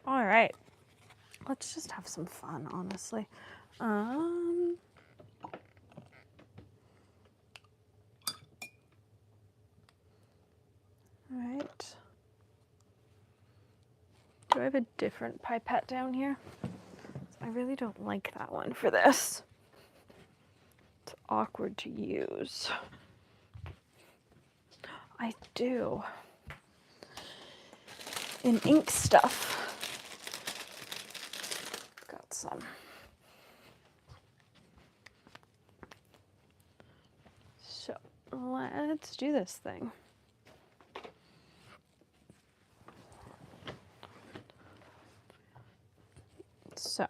All right, let's just have some fun, honestly. All right. Do I have a different pipette down here? I really don't like that one for this. It's awkward to use. I do. In ink stuff. Got some. So let's do this thing. So.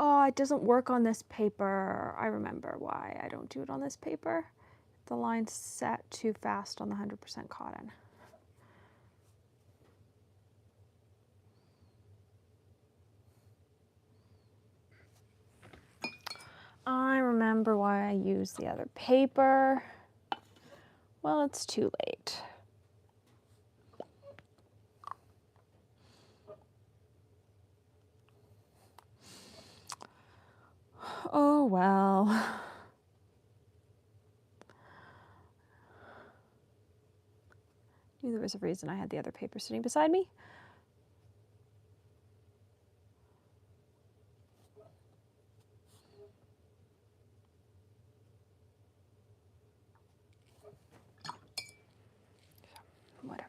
Oh, it doesn't work on this paper. I remember why I don't do it on this paper. The line's set too fast on the 100% cotton. I remember why I used the other paper. Well, it's too late. Oh, well. Knew there was a reason I had the other paper sitting beside me. Whatever.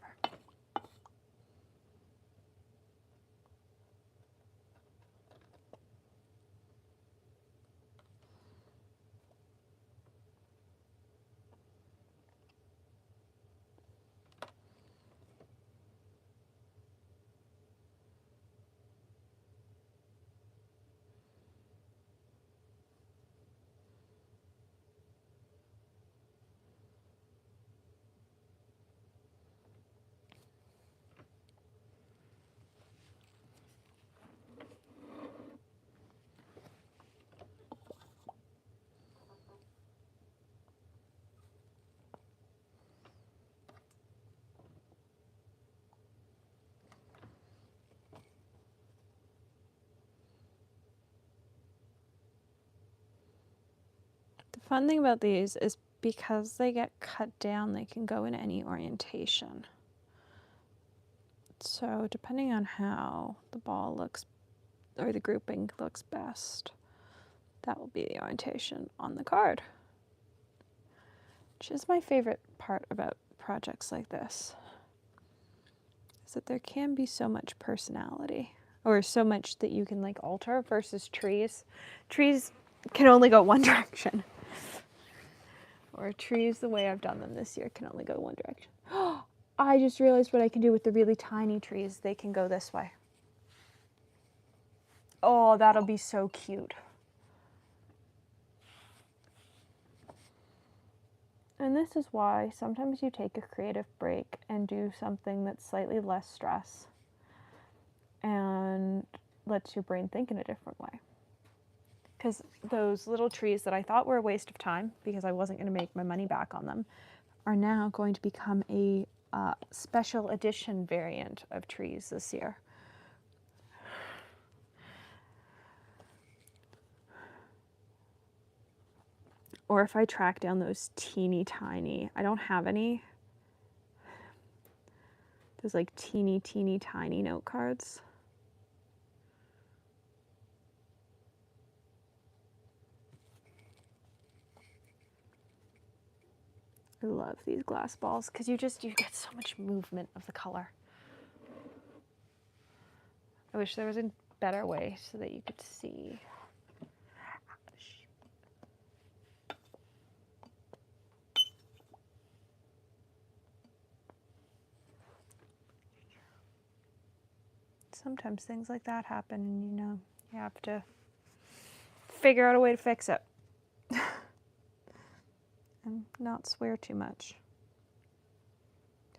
The fun thing about these is because they get cut down, they can go in any orientation. So depending on how the ball looks, or the grouping looks best, that will be the orientation on the card. Which is my favorite part about projects like this, is that there can be so much personality, or so much that you can like alter versus trees. Trees can only go one direction. Or trees, the way I've done them this year, can only go one direction. I just realized what I can do with the really tiny trees. They can go this way. Oh, that'll be so cute. And this is why sometimes you take a creative break and do something that's slightly less stress and lets your brain think in a different way. Because those little trees that I thought were a waste of time because I wasn't going to make my money back on them are now going to become a special edition variant of trees this year. Or if I track down those teeny tiny, I don't have any, those like teeny tiny note cards. I love these glass balls because you get so much movement of the color. I wish there was a better way so that you could see. Sometimes things like that happen and you have to figure out a way to fix it. And not swear too much.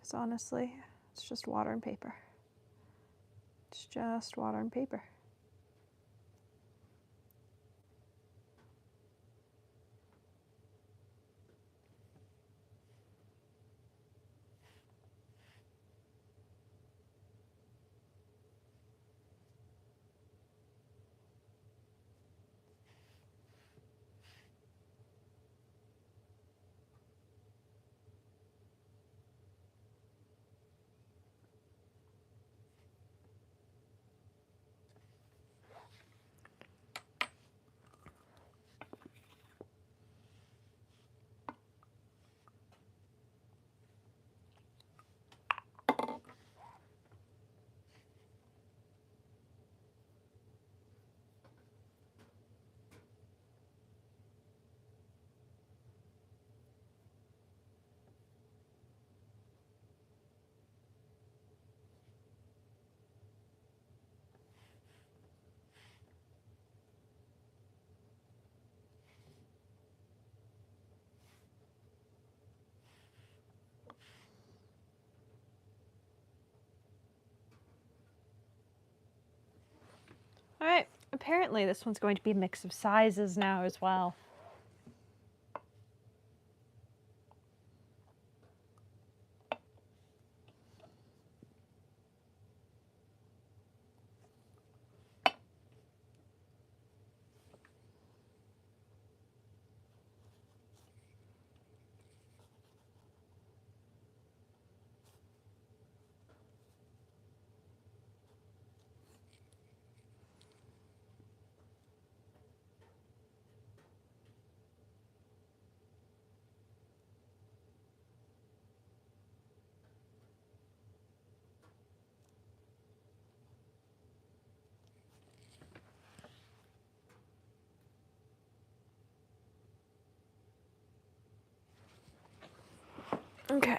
Because honestly, it's just water and paper. It's just water and paper. All right, apparently this one's going to be a mix of sizes now as well. Okay.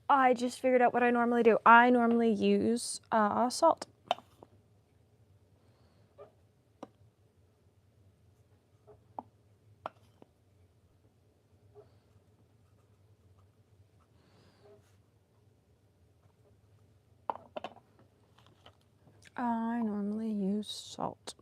I just figured out what I normally do. I normally use salt. I normally use salt.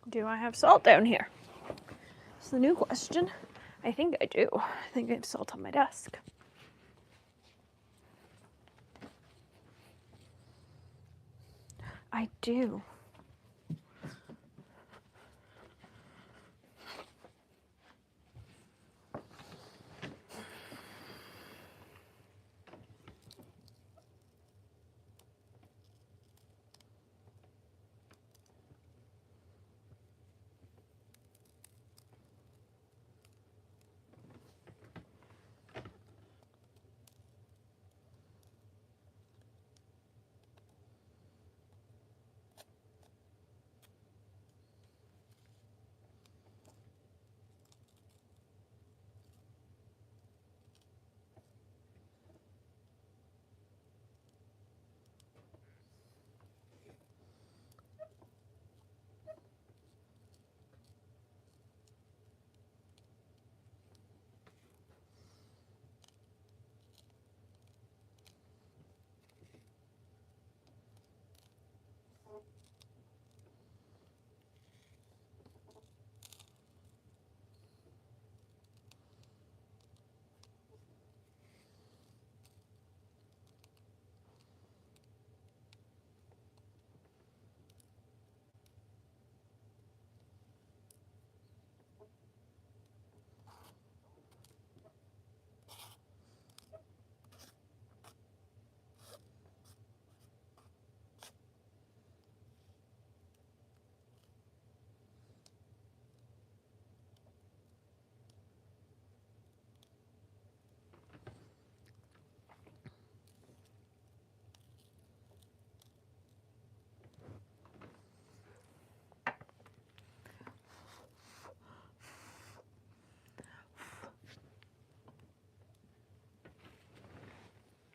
Do I have salt down here? It's the new question. I think I do. I think I have salt on my desk. I do.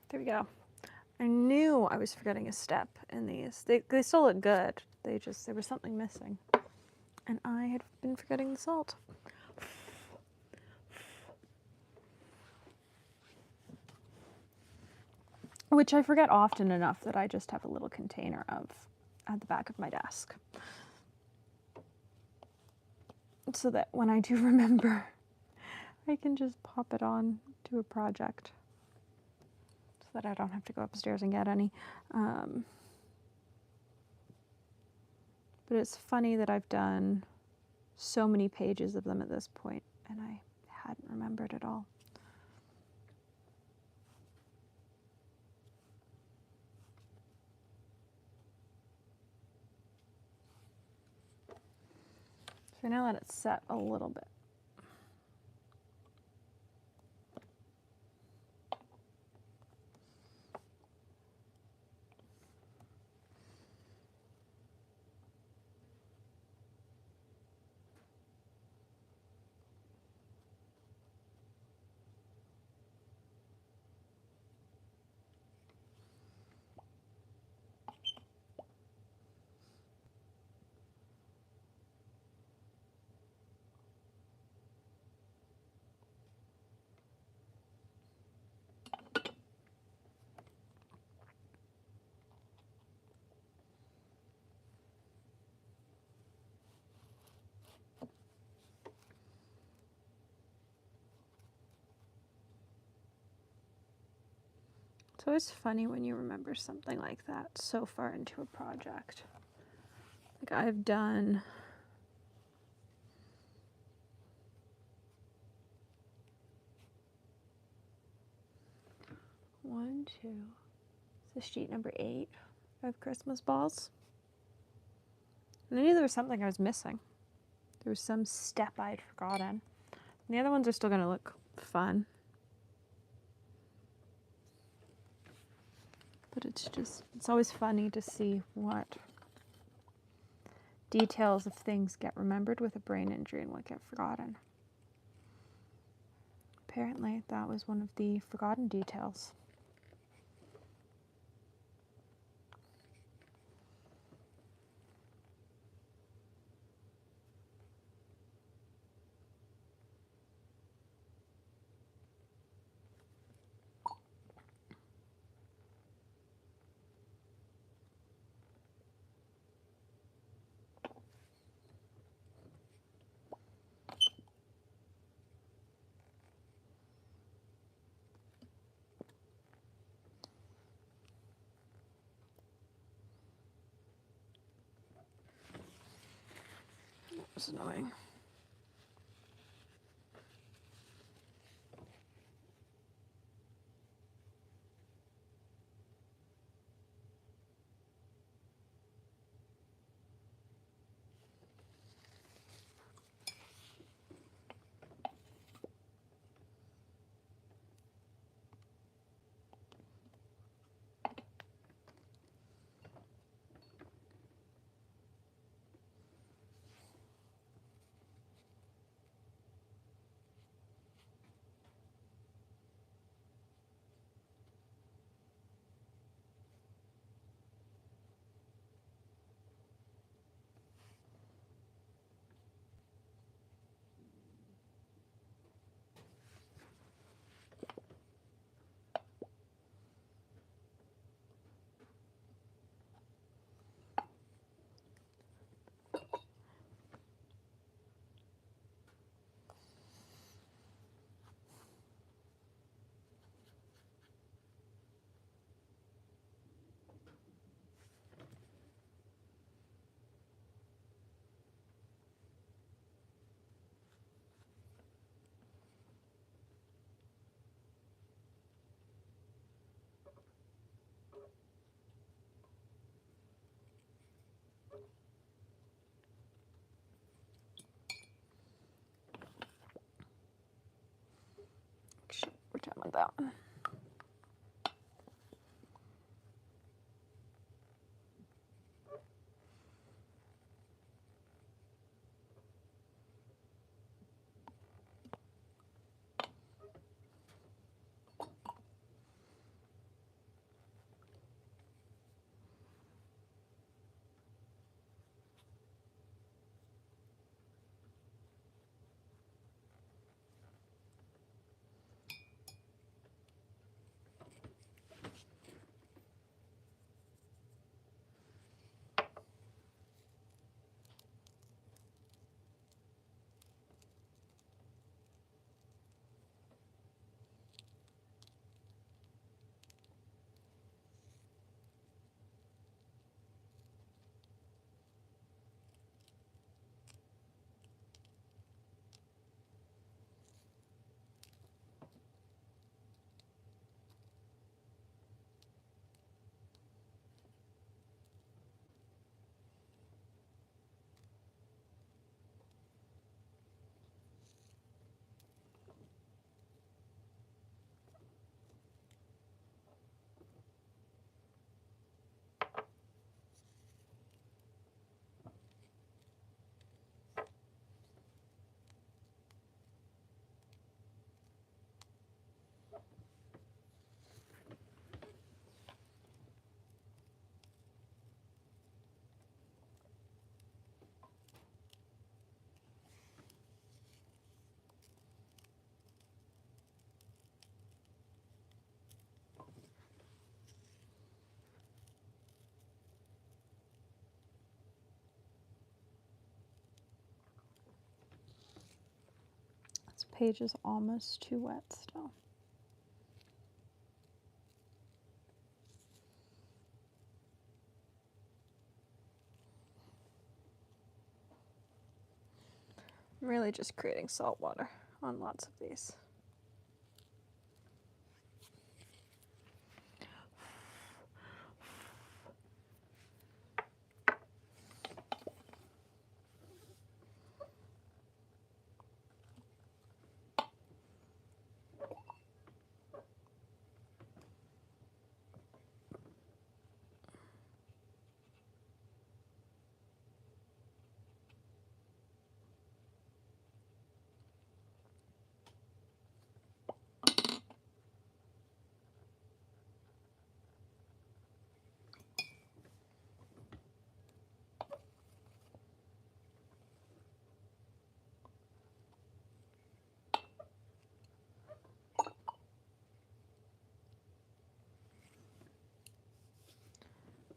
There we go. I knew I was forgetting a step in these. They still look good. There was something missing. And I had been forgetting the salt. Which I forget often enough that I just have a little container of at the back of my desk. So that when I do remember, I can just pop it on to a project. So that I don't have to go upstairs and get any. But it's funny that I've done so many pages of them at this point, and I hadn't remembered it all. So now let it set a little bit. So it's funny when you remember something like that so far into a project. Like I've done this is sheet number 8 of Christmas balls. And I knew there was something I was missing. There was some step I'd forgotten. And the other ones are still going to look fun. But it's always funny to see what details of things get remembered with a brain injury and what get forgotten. Apparently, that was one of the forgotten details. It's annoying. Shit, we're done with that one. This page is almost too wet still. I'm really just creating salt water on lots of these.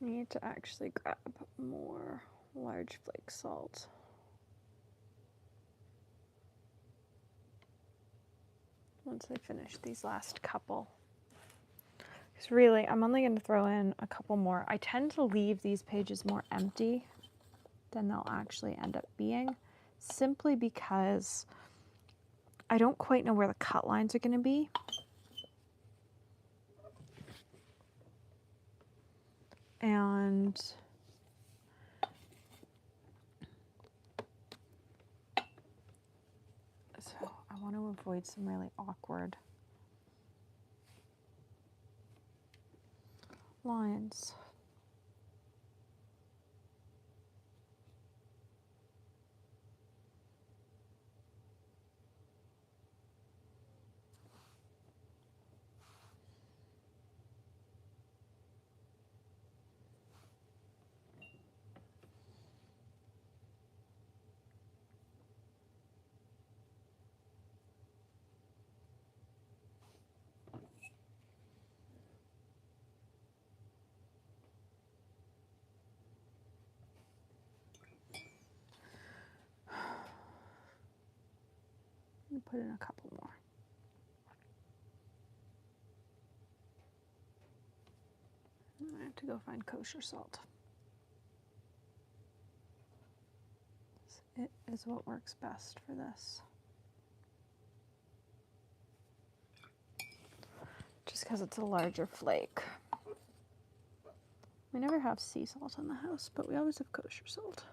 need to actually grab more large flake salt. Once I finish these last couple. Because really, I'm only going to throw in a couple more. I tend to leave these pages more empty than they'll actually end up being, simply because I don't quite know where the cut lines are going to be. And so I want to avoid some really awkward lines. Let me put in a couple more. I have to go find kosher salt. It is what works best for this. Just because it's a larger flake. We never have sea salt in the house, but we always have kosher salt.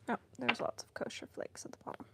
Oh, there's lots of kosher flakes at the bottom.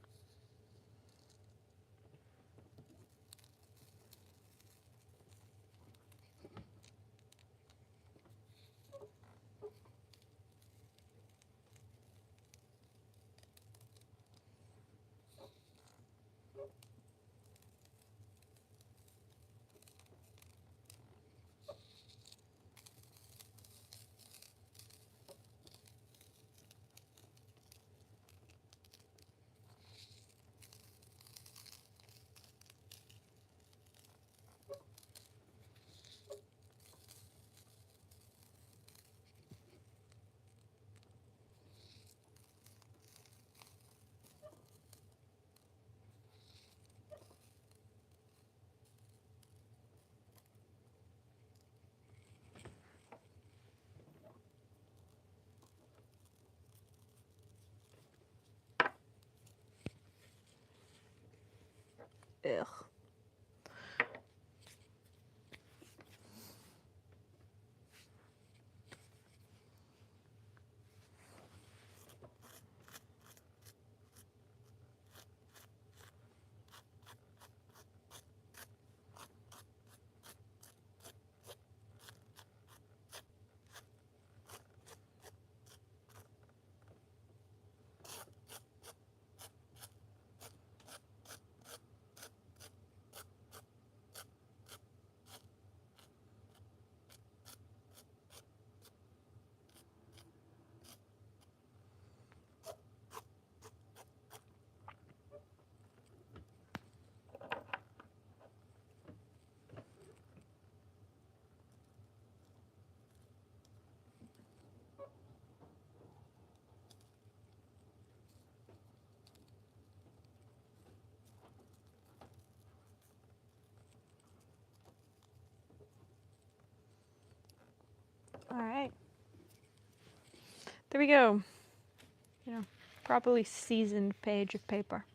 Ugh. there we go. You know, properly seasoned page of paper,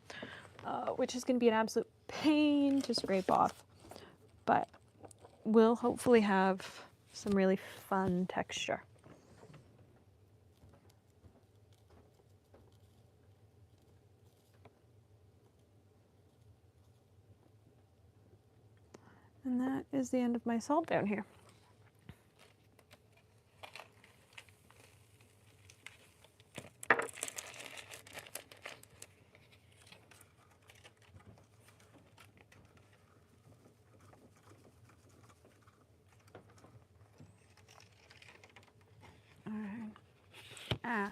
which is going to be an absolute pain to scrape off, but will hopefully have some really fun texture. And that is the end of my salt down here. Ah.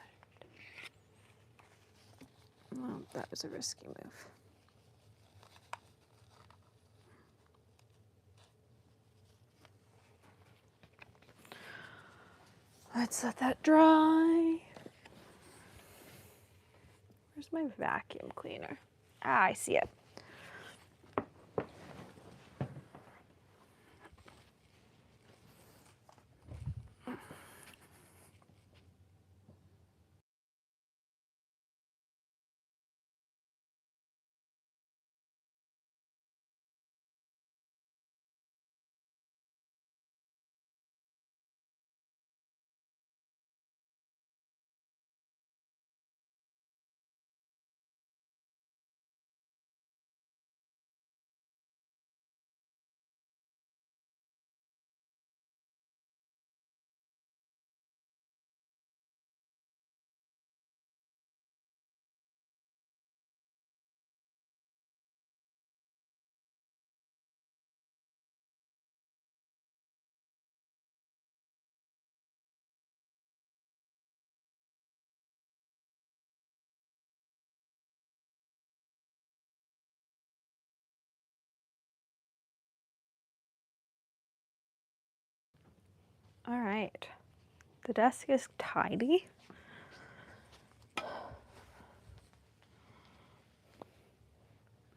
Well, that was a risky move. Let's let that dry. Where's my vacuum cleaner? Ah, I see it. All right, the desk is tidy. We've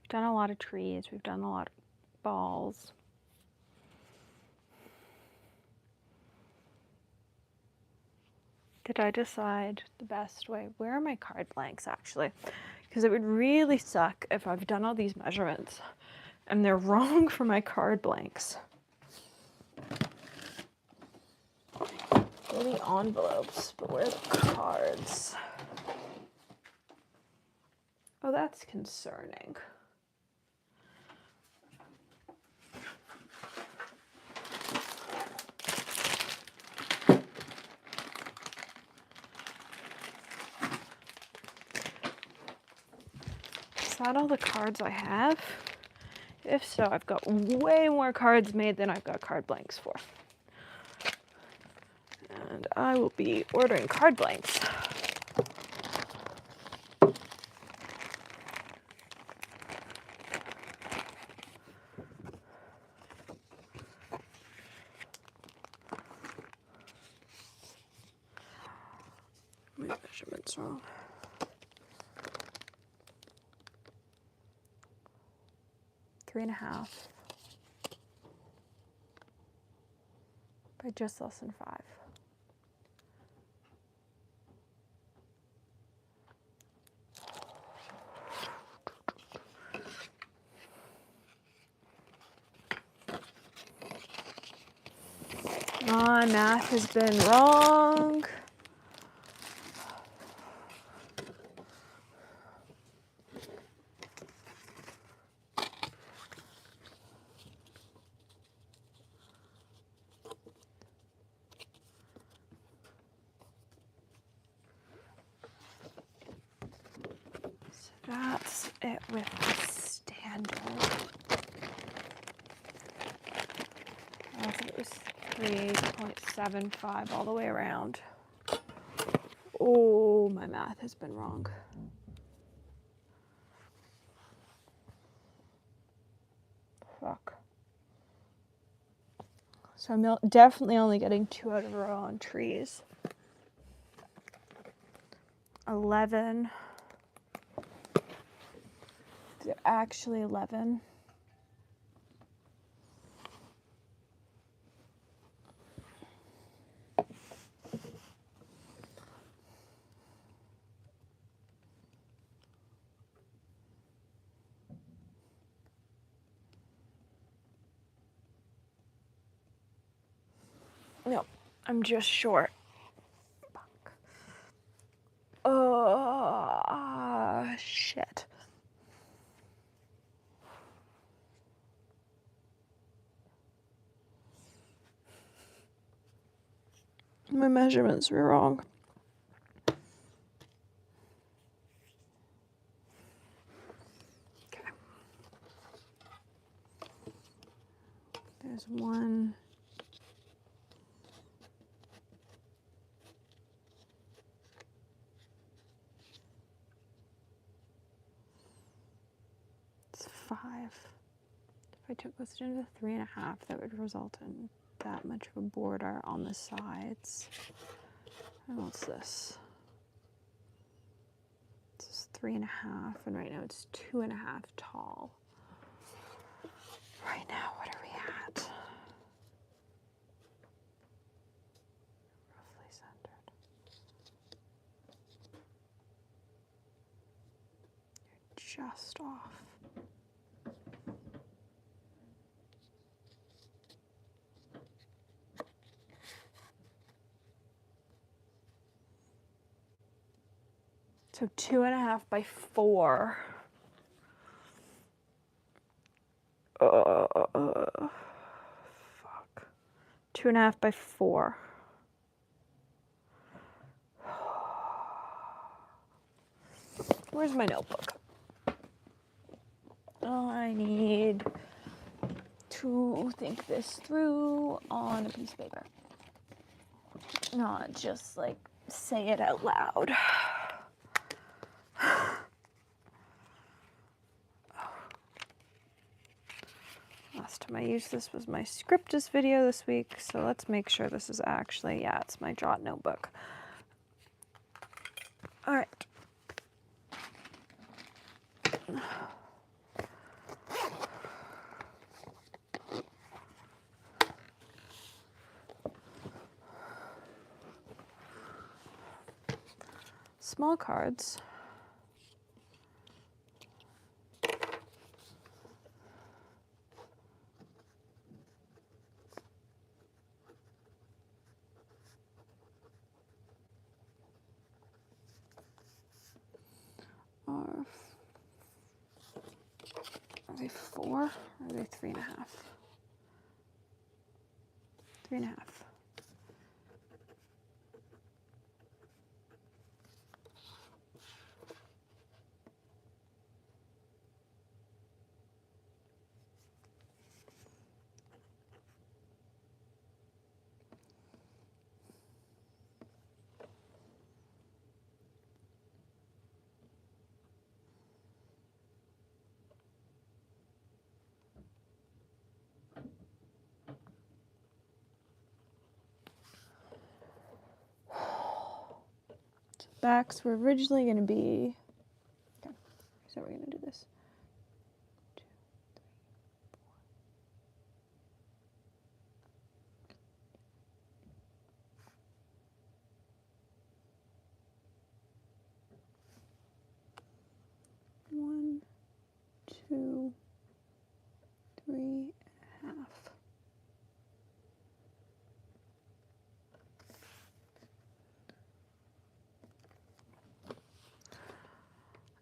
done a lot of trees, we've done a lot of balls. Did I decide the best way? Where are my card blanks actually? Because it would really suck if I've done all these measurements and they're wrong for my card blanks. The envelopes, but where are the cards? Oh, that's concerning. Is that all the cards I have? If so, I've got way more cards made than I've got card blanks for. And I will be ordering card blanks. My measurement's wrong. Three and a half by just less than 5. My math has been wrong. So that's it with the standard. I think it was 3.75 all the way around. Oh, my math has been wrong. Fuck. So I'm definitely only getting 2 out of a row on trees. 11. Is it actually 11? No, I'm just short. Fuck. Shit. My measurements were wrong. Okay. There's one. It's 5. If I took this down to 3.5, that would result in that much of a border on the sides. And what's this? This is 3.5, and right now it's 2.5 tall. Right now, what are we at? Roughly centered. You're just off. So 2.5 by 4. Fuck. 2.5 by 4. Where's my notebook? Oh, I need to think this through on a piece of paper. Not just like say it out loud. Last time I used this was my Scriptus video this week, so let's make sure this is actually, yeah, it's my Jot notebook. All right. Small cards. Are they 4 or are they 3.5? 3.5. Backs were originally going to be, okay, so we're going to do this. 2, 3, 4. 1, 2, 3.5.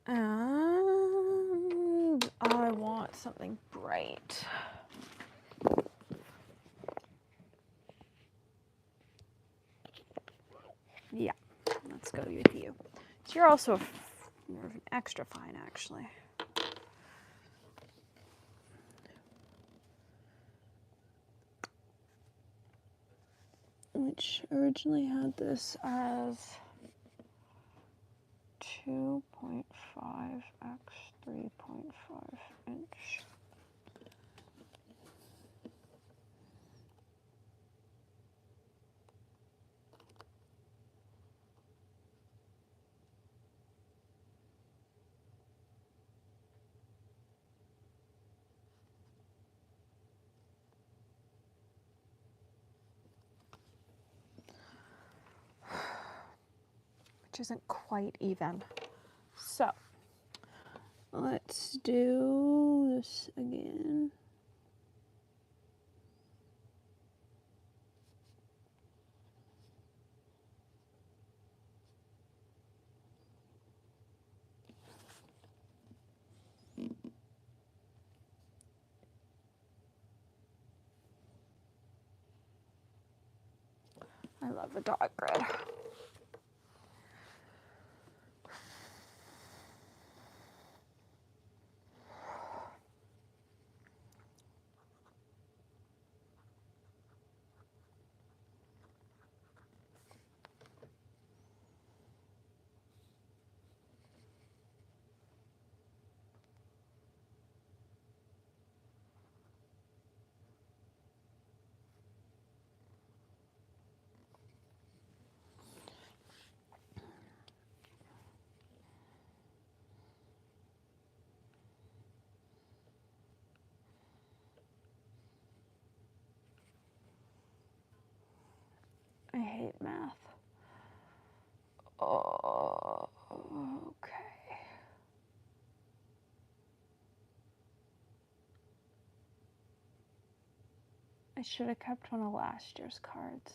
And I want something bright. Yeah, let's go with you. So you're also more of an extra fine, actually. Which originally had this as 2.5 x 3.5 inch. Which isn't quite even. So let's do this again. I love the dot grid. I hate math. Oh, okay. I should have kept one of last year's cards.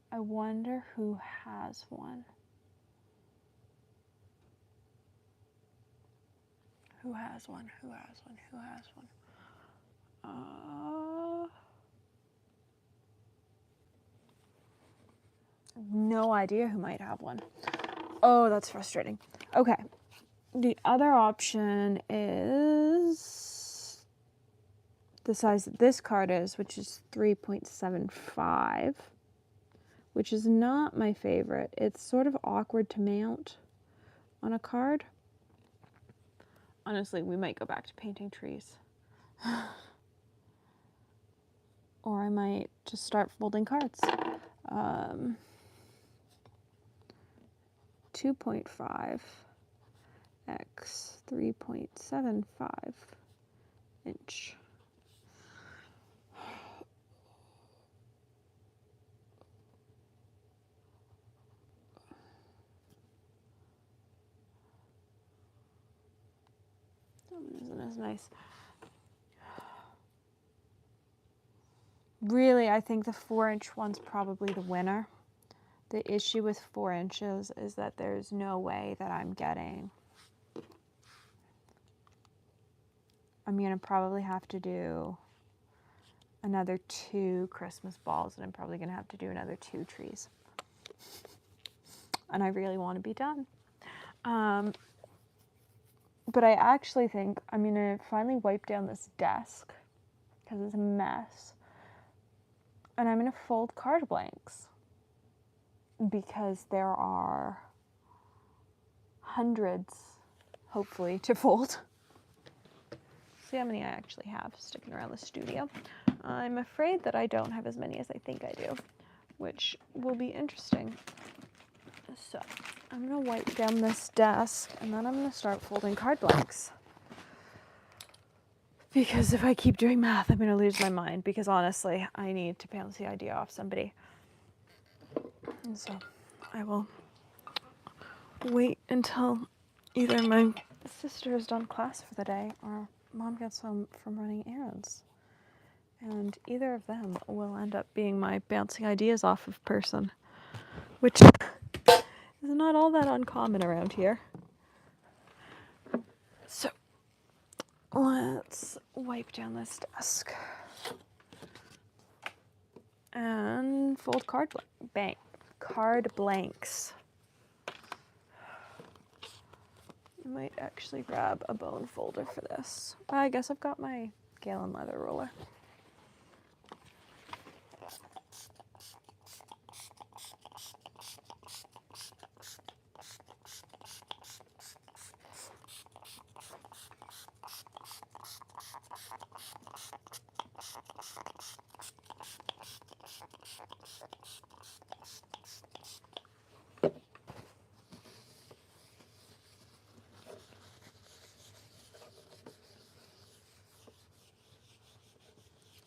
I wonder who has one. Who has one? Who has one? Who has one? No idea who might have one. Oh, that's frustrating. Okay. The other option is the size that this card is, which is 3.75, which is not my favorite. It's sort of awkward to mount on a card. Honestly, we might go back to painting trees. Or I might just start folding cards. 2.5 x 3.75 inch. That one isn't as nice. Really, I think the 4-inch one's probably the winner. The issue with 4 inches is that there's no way that I'm going to probably have to do another 2 Christmas balls, and I'm probably going to have to do another 2 trees. And I really want to be done. But I actually think I'm going to finally wipe down this desk because it's a mess. And I'm going to fold card blanks because there are hundreds, hopefully, to fold. See how many I actually have sticking around the studio. I'm afraid that I don't have as many as I think I do, which will be interesting. So I'm going to wipe down this desk, and then I'm going to start folding card blanks. Because if I keep doing math, I'm going to lose my mind, because honestly, I need to bounce the idea off somebody. And so I will wait until either my sister is done class for the day or Mom gets home from running errands. And either of them will end up being my bouncing ideas off of person, which is not all that uncommon around here. So let's wipe down this desk and fold card blanks. I might actually grab a bone folder for this. I guess I've got my gallon leather ruler.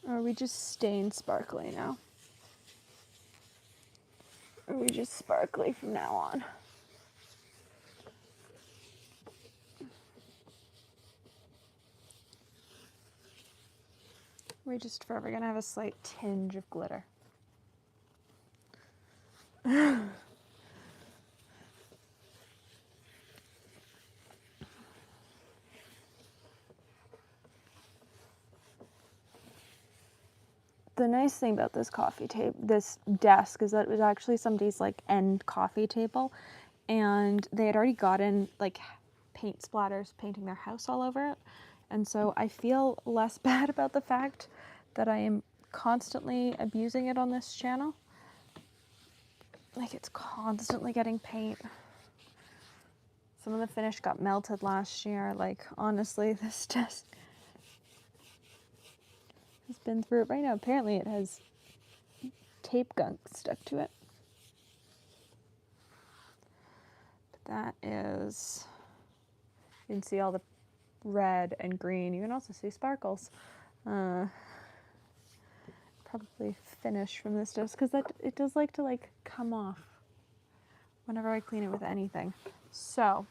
Or are we just staying sparkly now? Or are we just sparkly from now on? We're just forever gonna have a slight tinge of glitter. the nice thing about this desk is that it was actually somebody's like end coffee table, and they had already gotten like paint splatters painting their house all over it. And so I feel less bad about the fact that I am constantly abusing it on this channel. Like, it's constantly getting paint. Some of the finish got melted last year. Like, honestly, this desk has been through it right now. Apparently it has tape gunk stuck to it. But that is, you can see all the red and green. You can also see sparkles. Probably finish from this desk because it does like to like come off whenever I clean it with anything. So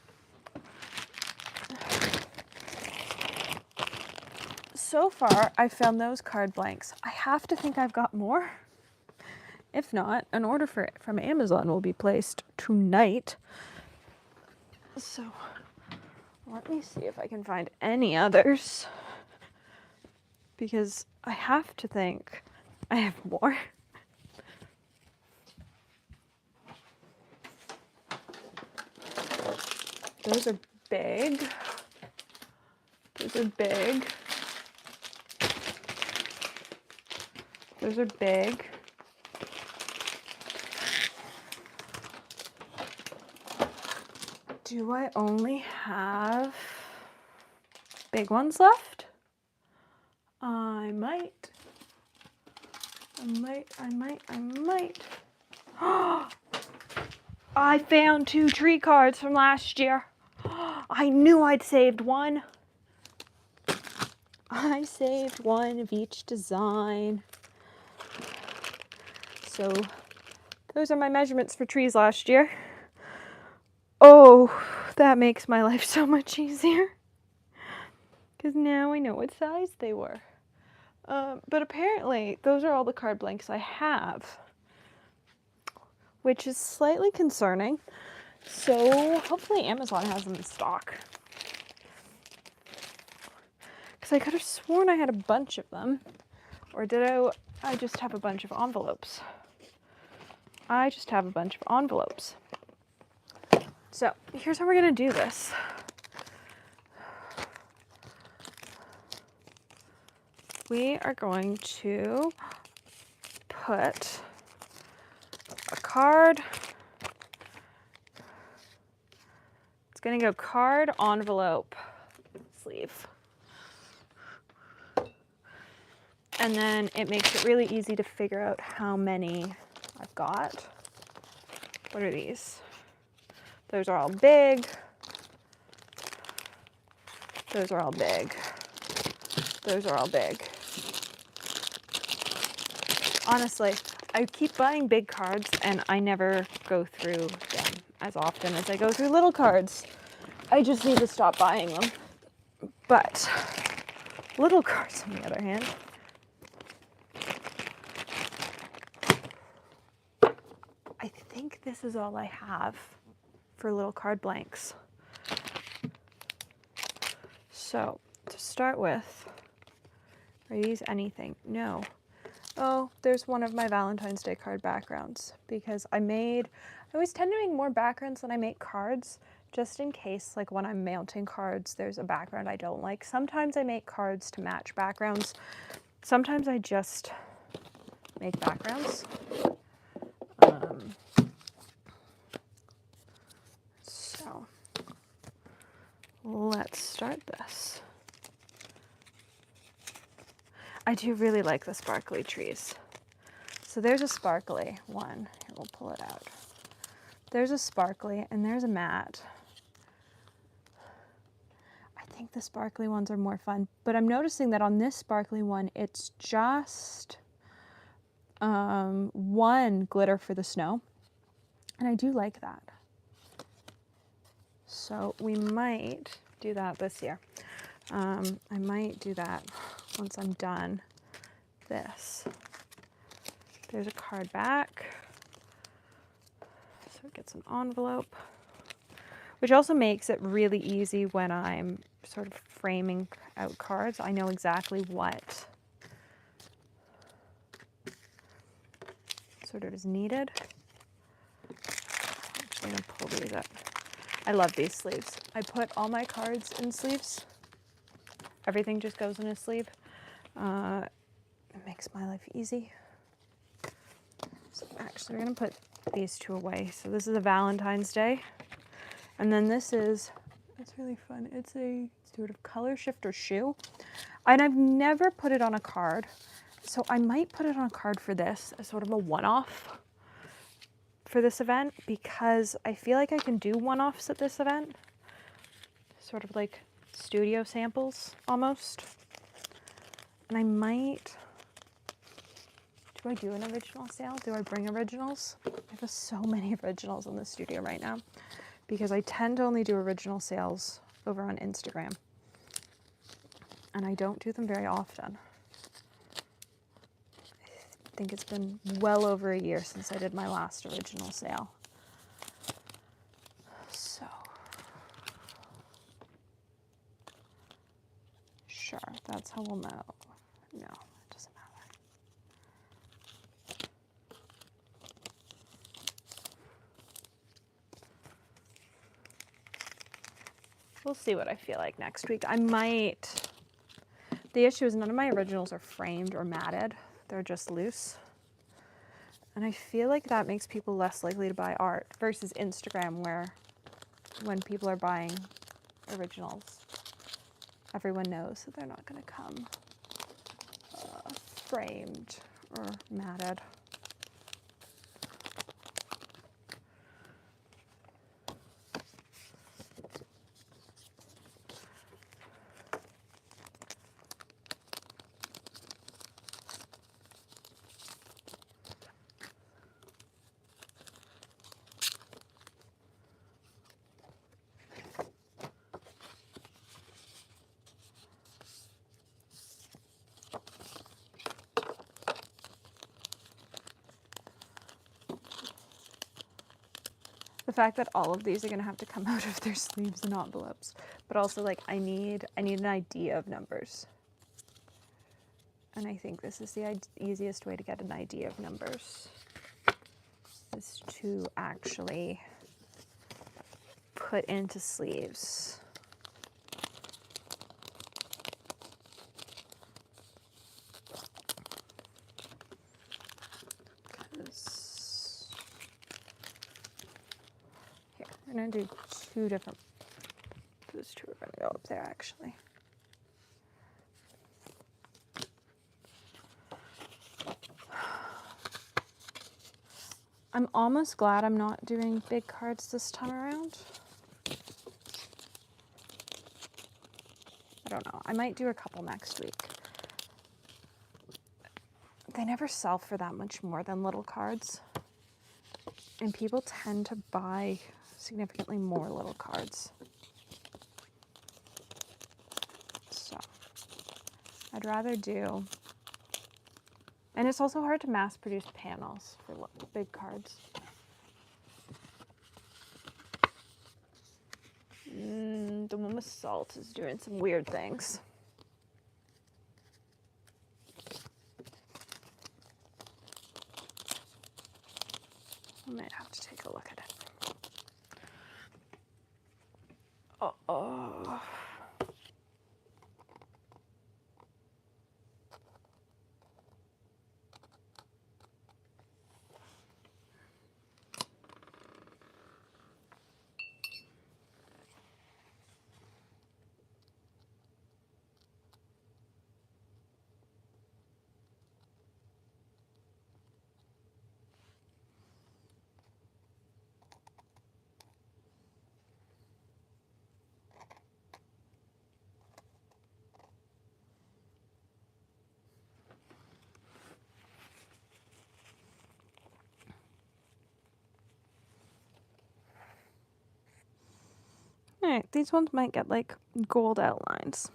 far I found those card blanks. I have to think I've got more. If not, an order from Amazon will be placed tonight. So let me see if I can find any others, because I have to think I have more. Those are big. Those are big. Those are big. Do I only have big ones left? I might. I found 2 tree cards from last year. I knew I'd saved one. I saved one of each design. So those are my measurements for trees last year. Oh, that makes my life so much easier, because now I know what size they were. But apparently those are all the card blanks I have, which is slightly concerning. So hopefully Amazon has them in stock, because I could have sworn I had a bunch of them. Or did I just have a bunch of envelopes? I just have a bunch of envelopes. So here's how we're gonna do this. We are going to put a card. It's gonna go card, envelope, sleeve. And then it makes it really easy to figure out how many I've got. What are these? Those are all big. Those are all big. Those are all big. Honestly, I keep buying big cards and I never go through them as often as I go through little cards. I just need to stop buying them. But little cards, on the other hand, I think this is all I have for little card blanks. So to start with, are these anything? No. Oh, there's one of my Valentine's Day card backgrounds, because I always tend to make more backgrounds than I make cards, just in case, like when I'm mounting cards, there's a background I don't like. Sometimes I make cards to match backgrounds. Sometimes I just make backgrounds. So let's start this. I do really like the sparkly trees. So there's a sparkly one. Here, we'll pull it out. There's a sparkly and there's a matte. I think the sparkly ones are more fun, but I'm noticing that on this sparkly one, it's just one glitter for the snow. And I do like that. So we might do that this year. I might do that once I'm done this. There's a card back. So it gets an envelope, which also makes it really easy when I'm sort of framing out cards. I know exactly what sort of is needed. I'm going to pull these up. I love these sleeves. I put all my cards in sleeves. Everything just goes in a sleeve. It makes my life easy. So actually, we're going to put these two away. So this is a Valentine's Day. And then this is, it's really fun. It's a sort of color shifter shoe. And I've never put it on a card. So I might put it on a card for this as sort of a one-off for this event, because I feel like I can do one-offs at this event. Sort of like studio samples almost. And I might, do I do an original sale? Do I bring originals? I have so many originals in the studio right now because I tend to only do original sales over on Instagram. And I don't do them very often. I think it's been well over a year since I did my last original sale. So, sure, that's how we'll know. No, it doesn't matter. We'll see what I feel like next week. I might, the issue is none of my originals are framed or matted. They're just loose. And I feel like that makes people less likely to buy art versus Instagram, where when people are buying originals, everyone knows that they're not going to come framed or matted. The fact that all of these are going to have to come out of their sleeves and envelopes, but also like I need an idea of numbers. And I think this is the easiest way to get an idea of numbers, is to actually put into sleeves. Here, I'm going to do two different, those two are going to go up there actually. I'm almost glad I'm not doing big cards this time around. I don't know. I might do a couple next week. They never sell for that much more than little cards. And people tend to buy significantly more little cards. So I'd rather do, and it's also hard to mass produce panels for big cards. The one with salt is doing some weird things. I might have to take a look at it. Uh-oh. All right, these ones might get like gold outlines.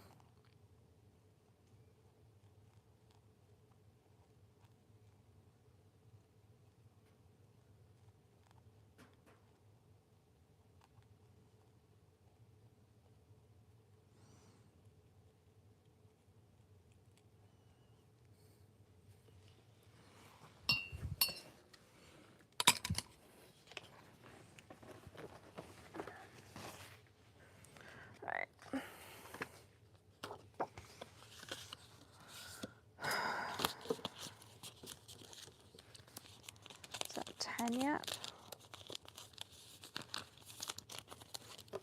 10 yet.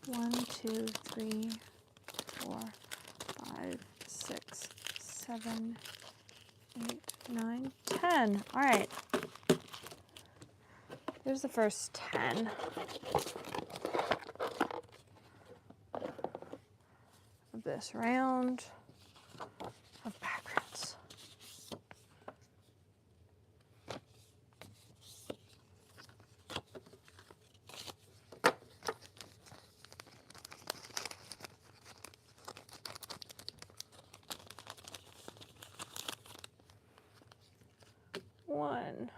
1, 2, 3, 4, 5, 6, 7, 8, 9, 10. All right. Here's the first 10. Of this round of backgrounds. One.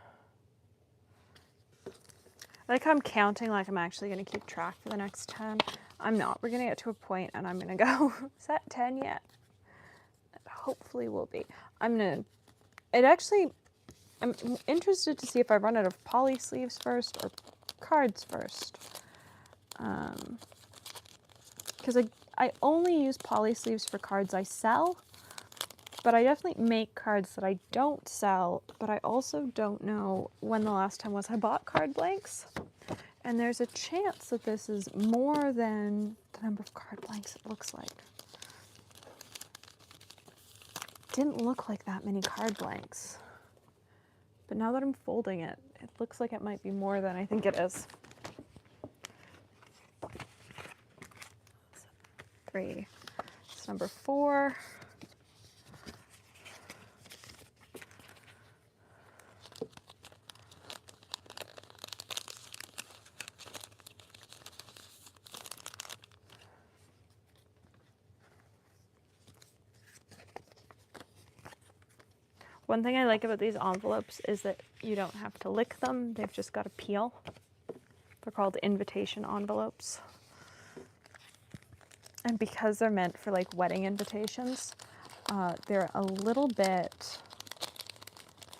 I like how I'm counting like I'm actually going to keep track for the next 10. I'm not. We're going to get to a point and I'm going to go, is that 10 yet? It hopefully will be. I'm interested to see if I run out of poly sleeves first or cards first. Because I only use poly sleeves for cards I sell. But I definitely make cards that I don't sell, but I also don't know when the last time was I bought card blanks. And there's a chance that this is more than the number of card blanks it looks like. Didn't look like that many card blanks. But now that I'm folding it, it looks like it might be more than I think it is. 3. It's number 4. One thing I like about these envelopes is that you don't have to lick them. They've just got a peel. They're called invitation envelopes. And because they're meant for like wedding invitations, they're a little bit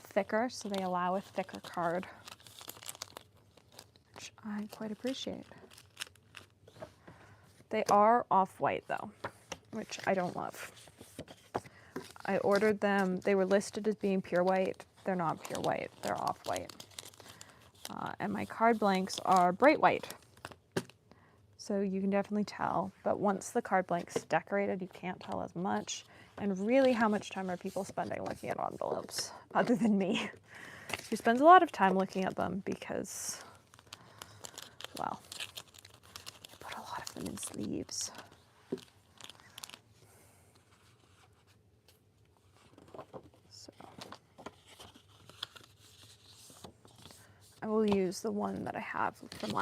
thicker, so they allow a thicker card, which I quite appreciate. They are off-white though, which I don't love. I ordered them, they were listed as being pure white. They're not pure white, they're off-white. And my card blanks are bright white. So you can definitely tell, but once the card blank's decorated, you can't tell as much. And really, how much time are people spending looking at envelopes, other than me, who spends a lot of time looking at them because, well, I put a lot of them in sleeves. I will use the one that I have from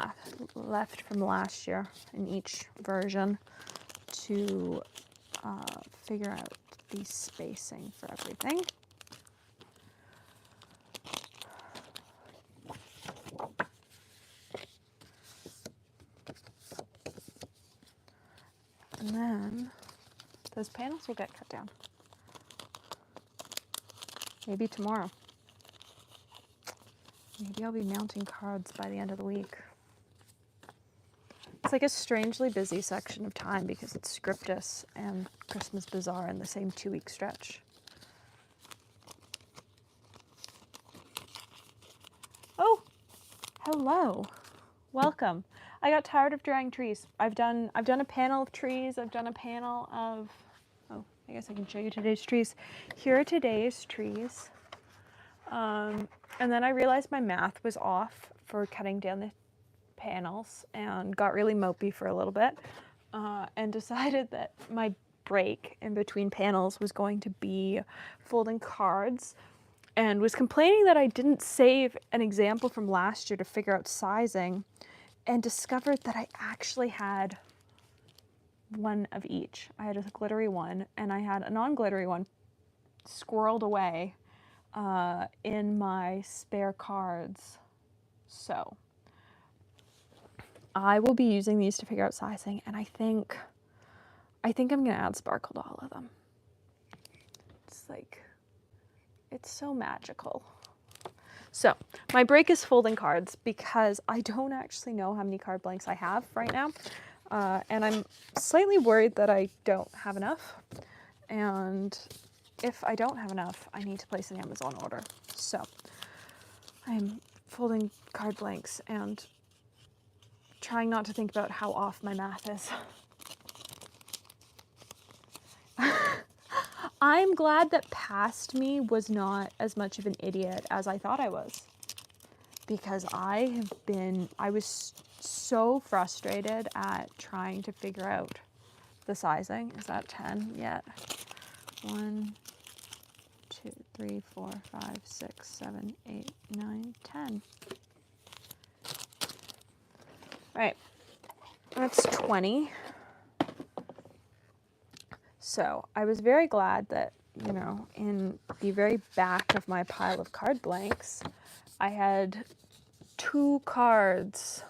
left from last year in each version to figure out the spacing for everything. And then those panels will get cut down. Maybe tomorrow. Maybe I'll be mounting cards by the end of the week. It's like a strangely busy section of time because it's Scriptus and Christmas Bazaar in the same 2-week stretch. Oh, hello. Welcome. I got tired of drawing trees. I've done a panel of trees. I've done a panel of, oh, I guess I can show you today's trees. Here are today's trees. And then I realized my math was off for cutting down the panels and got really mopey for a little bit, and decided that my break in between panels was going to be folding cards, and was complaining that I didn't save an example from last year to figure out sizing, and discovered that I actually had one of each. I had a glittery one and I had a non-glittery one squirreled away in my spare cards. So I will be using these to figure out sizing, and I think I'm gonna add sparkle to all of them. It's like, it's so magical. So my break is folding cards because I don't actually know how many card blanks I have right now. And I'm slightly worried that I don't have enough. And if I don't have enough, I need to place an Amazon order. So I'm folding card blanks and trying not to think about how off my math is. I'm glad that past me was not as much of an idiot as I thought I was. Because I was so frustrated at trying to figure out the sizing. Is that 10 yet? 1, 2, 3, 4, 5, 6, 7, 8, 9, 10. All right, that's 20. So I was very glad that, you know, in the very back of my pile of card blanks, I had 2 cards.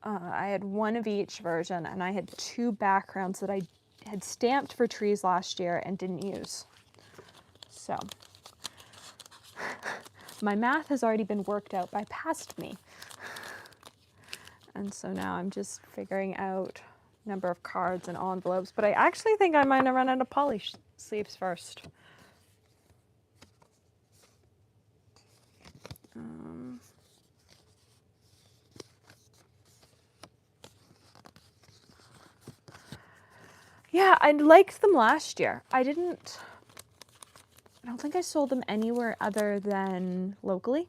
I had one of each version, and I had 2 backgrounds that I had stamped for trees last year and didn't use. So my math has already been worked out by past me. And so now I'm just figuring out number of cards and envelopes, but I actually think I might have run out of poly sleeves first. Yeah, I liked them last year. I don't think I sold them anywhere other than locally.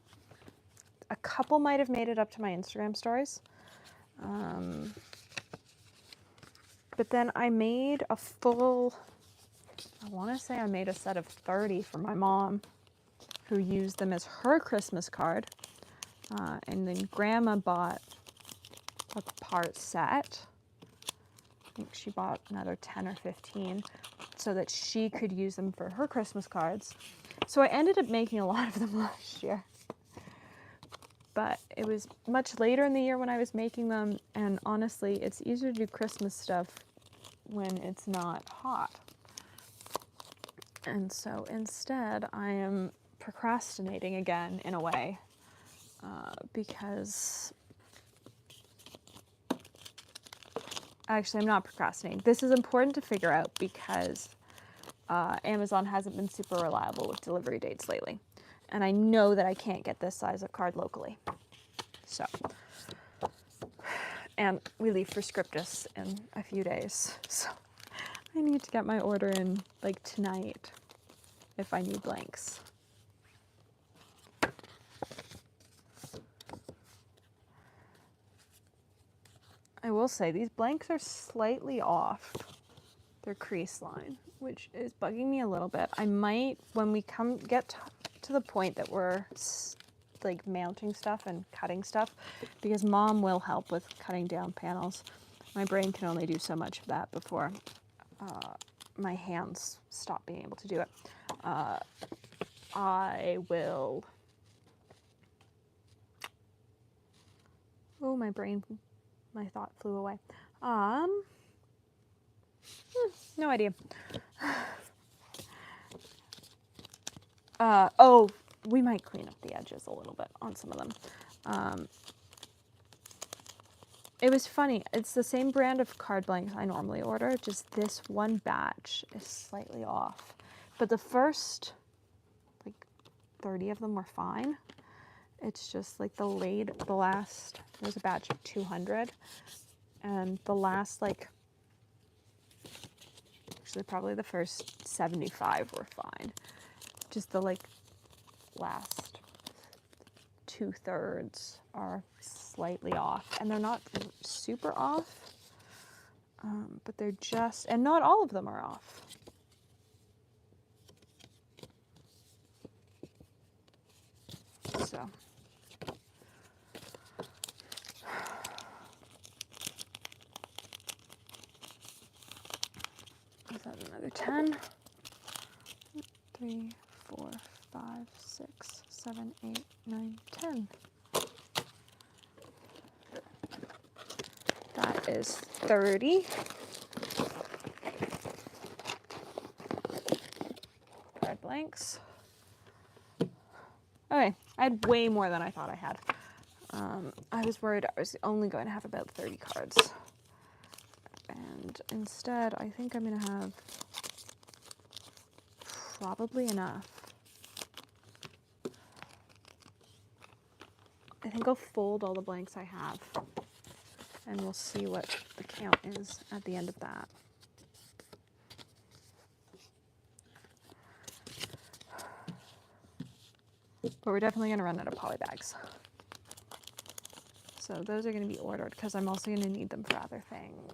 A couple might have made it up to my Instagram stories. But then I made a full, I want to say I made a set of 30 for my mom, who used them as her Christmas card. And then Grandma bought a part set. I think she bought another 10 or 15 so that she could use them for her Christmas cards. So I ended up making a lot of them last year. But it was much later in the year when I was making them, and honestly, it's easier to do Christmas stuff when it's not hot. And so instead, I am procrastinating again in a way, because actually I'm not procrastinating. This is important to figure out because Amazon hasn't been super reliable with delivery dates lately. And I know that I can't get this size of card locally. So, and we leave for Scriptus in a few days. So I need to get my order in like tonight if I need blanks. I will say these blanks are slightly off their crease line, which is bugging me a little bit. I might, when we get to the point that we're like mounting stuff and cutting stuff, because Mom will help with cutting down panels. My brain can only do so much of that before my hands stop being able to do it. I will. Oh, my thought flew away. No idea. Oh, we might clean up the edges a little bit on some of them. It was funny. It's the same brand of card blanks I normally order, just this one batch is slightly off. But the first, like, 30 of them were fine. It's just like the last, there's a batch of 200, and the last, like, actually probably the first 75 were fine. Just the, like, last 2/3 are slightly off, and they're not super off, but they're just, and not all of them are off. So. Is that another 10? 3, 4, 5, 6, 7, 8, 9, 10. That is 30. Card blanks. Okay, I had way more than I thought I had. I was worried I was only going to have about 30 cards. And instead, I think I'm going to have probably enough. I think I'll fold all the blanks I have, and we'll see what the count is at the end of that. But we're definitely going to run out of poly bags. So those are going to be ordered because I'm also going to need them for other things.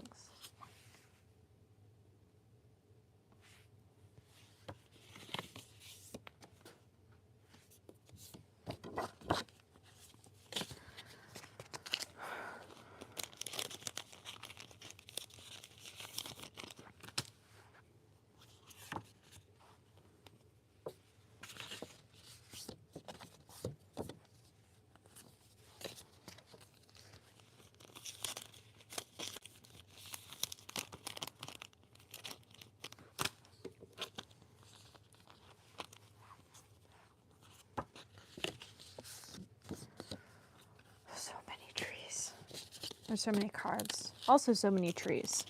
There's so many cards. Also so many trees.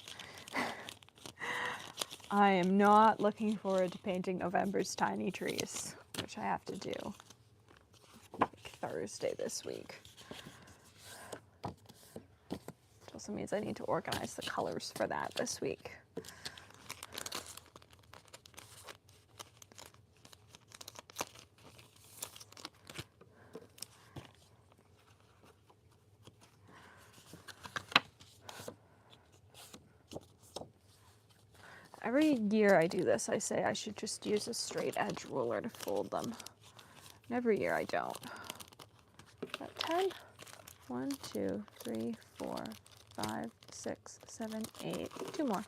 I am not looking forward to painting November's tiny trees, which I have to do like Thursday this week. Which also means I need to organize the colors for that this week. Every year I do this, I say I should just use a straight edge ruler to fold them. And every year I don't. Is that 10? 1, 2, 3, 4, 5, 6, 7, 8. 2 more.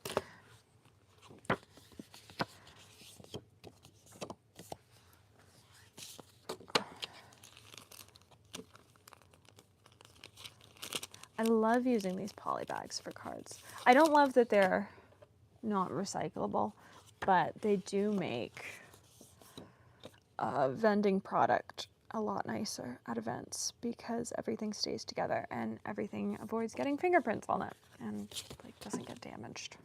I love using these poly bags for cards. I don't love that they're not recyclable, but they do make vending product a lot nicer at events because everything stays together and everything avoids getting fingerprints on it and like doesn't get damaged.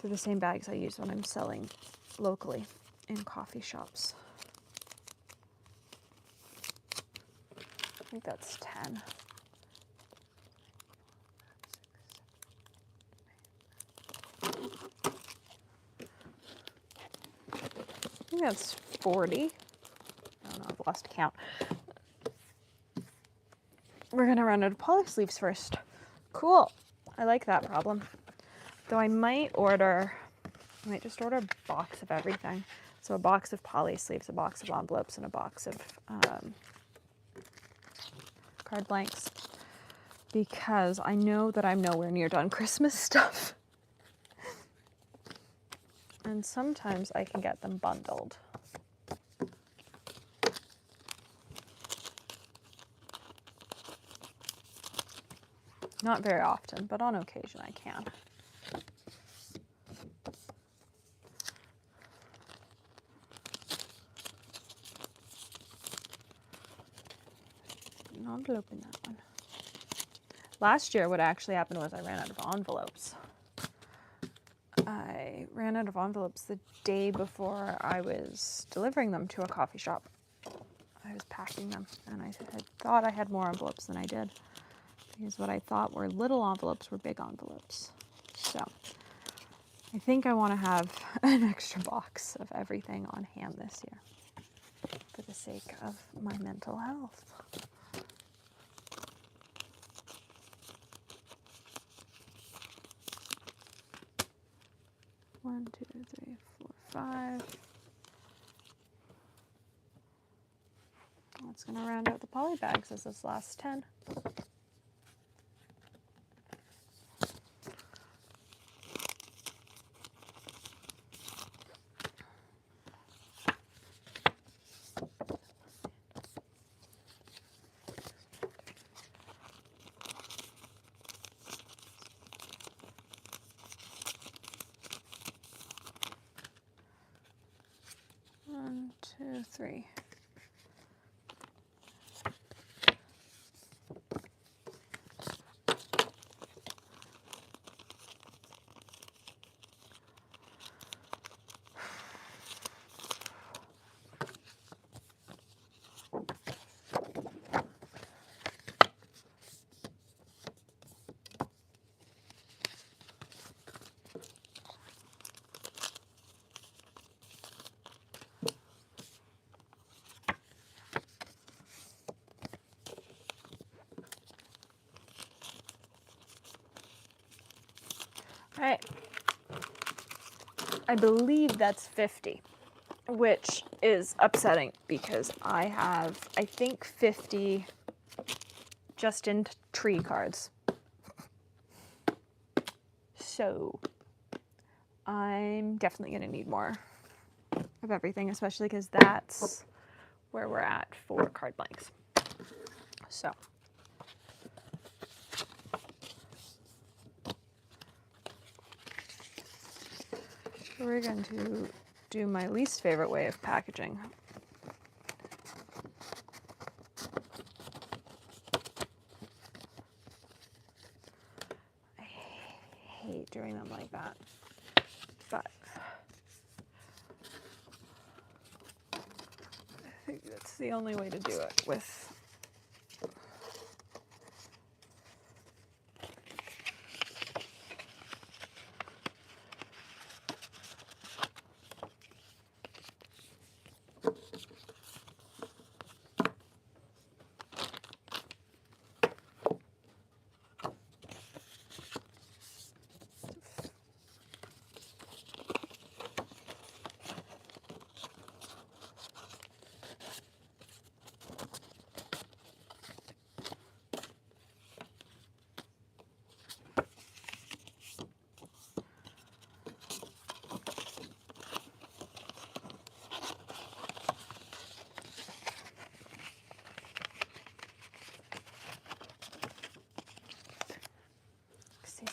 They're the same bags I use when I'm selling locally in coffee shops. I think that's 10. I think that's 40. I don't know, I've lost count. We're gonna run out of poly sleeves first. Cool. I like that problem. Though I might just order a box of everything. So a box of poly sleeves, a box of envelopes, and a box of card blanks. Because I know that I'm nowhere near done Christmas stuff. And sometimes I can get them bundled. Not very often, but on occasion I can. No envelope in that one. Last year, what actually happened was I ran out of envelopes. I ran out of envelopes the day before I was delivering them to a coffee shop. I was packing them, and I had thought I had more envelopes than I did. Because what I thought were little envelopes were big envelopes. So I think I want to have an extra box of everything on hand this year for the sake of my mental health. One, two, three, 4, 5. That's going to round out the poly bags as this last 10. One, two, 3. right. I believe that's 50, which is upsetting because I have, I think, 50 just in tree cards. So I'm definitely going to need more of everything, especially because that's where we're at for card blanks. So we're going to do my least favorite way of packaging. I hate doing them like that, but I think that's the only way to do it with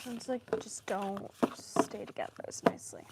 these ones like just don't stay together as nicely.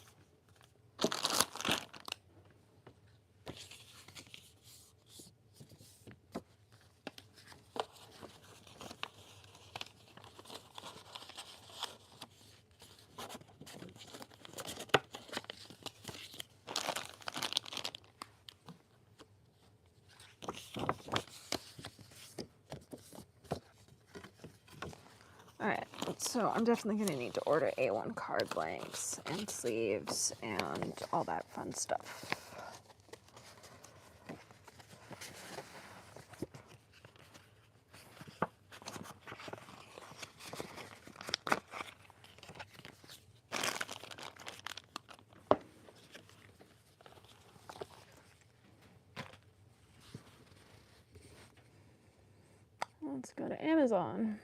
Alright, so I'm definitely going to need to order A1 card blanks and sleeves and all that fun stuff. Let's go to Amazon.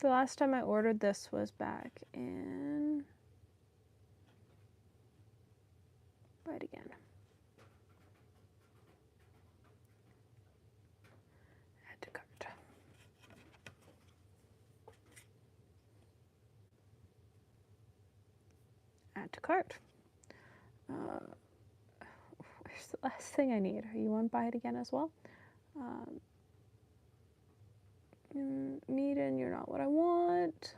The last time I ordered this was back in, buy it again. Add to cart. Add to cart. Where's the last thing I need? Are you on buy it again as well? Meeten, you're not what I want.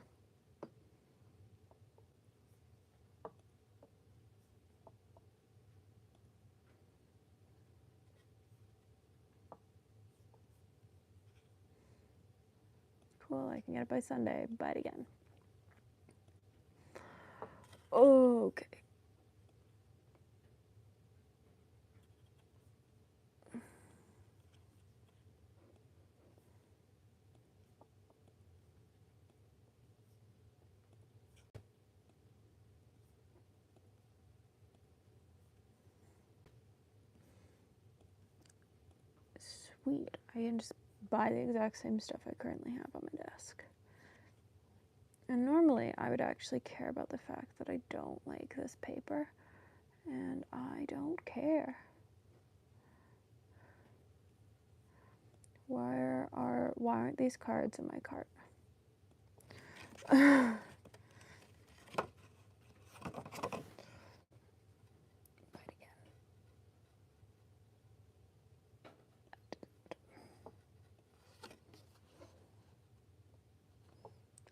Cool, I can get it by Sunday. Buy it again. Okay. Sweet. I can just buy the exact same stuff I currently have on my desk. And normally I would actually care about the fact that I don't like this paper, and I don't care. Why aren't these cards in my cart?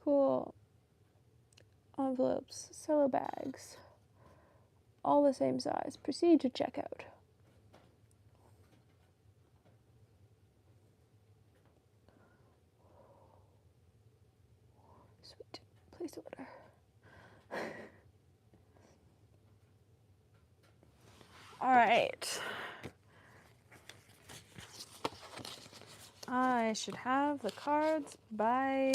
cool envelopes, cello bags, all the same size. Proceed to checkout. Sweet. Place order. All right. I should have the cards by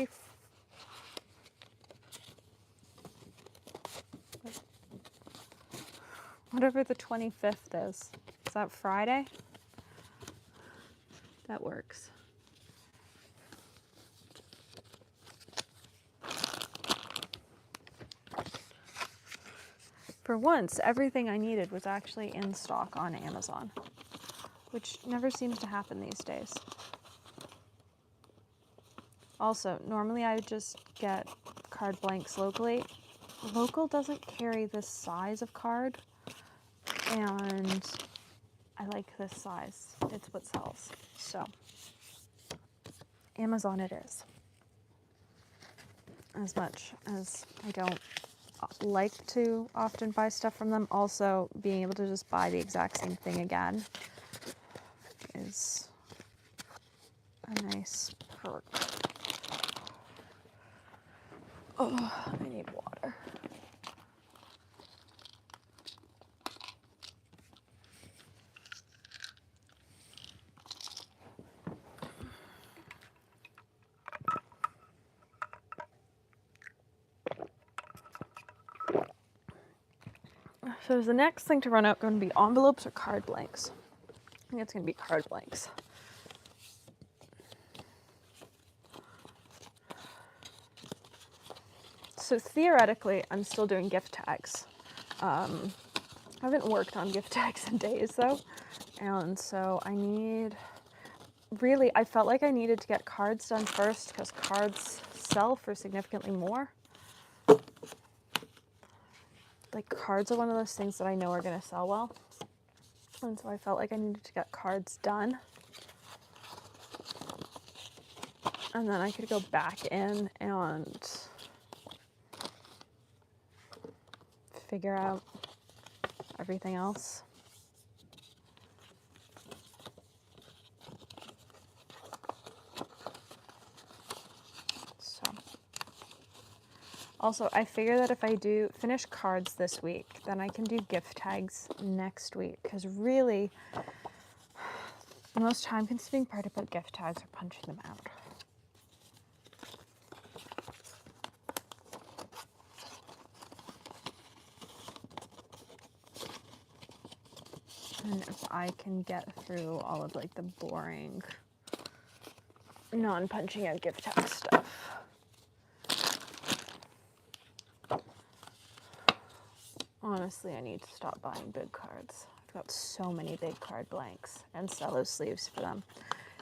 whatever the 25th is. Is that Friday? That works. For once, everything I needed was actually in stock on Amazon, which never seems to happen these days. Also, normally I would just get card blanks locally. Local doesn't carry this size of card, and I like this size. It's what sells. So, Amazon it is. As much as I don't like to often buy stuff from them, also being able to just buy the exact same thing again is a nice perk. Oh, I need water. So is the next thing to run out going to be envelopes or card blanks? I think it's going to be card blanks. So theoretically, I'm still doing gift tags. I haven't worked on gift tags in days though, and so I felt like I needed to get cards done first because cards sell for significantly more. Like, cards are one of those things that I know are going to sell well. And so I felt like I needed to get cards done. And then I could go back in and figure out everything else. Also, I figure that if I do finish cards this week, then I can do gift tags next week. Because really, the most time-consuming part about gift tags are punching them out. And if I can get through all of like the boring, non-punching out gift tag stuff. Honestly, I need to stop buying big cards. I've got so many big card blanks and cello sleeves for them.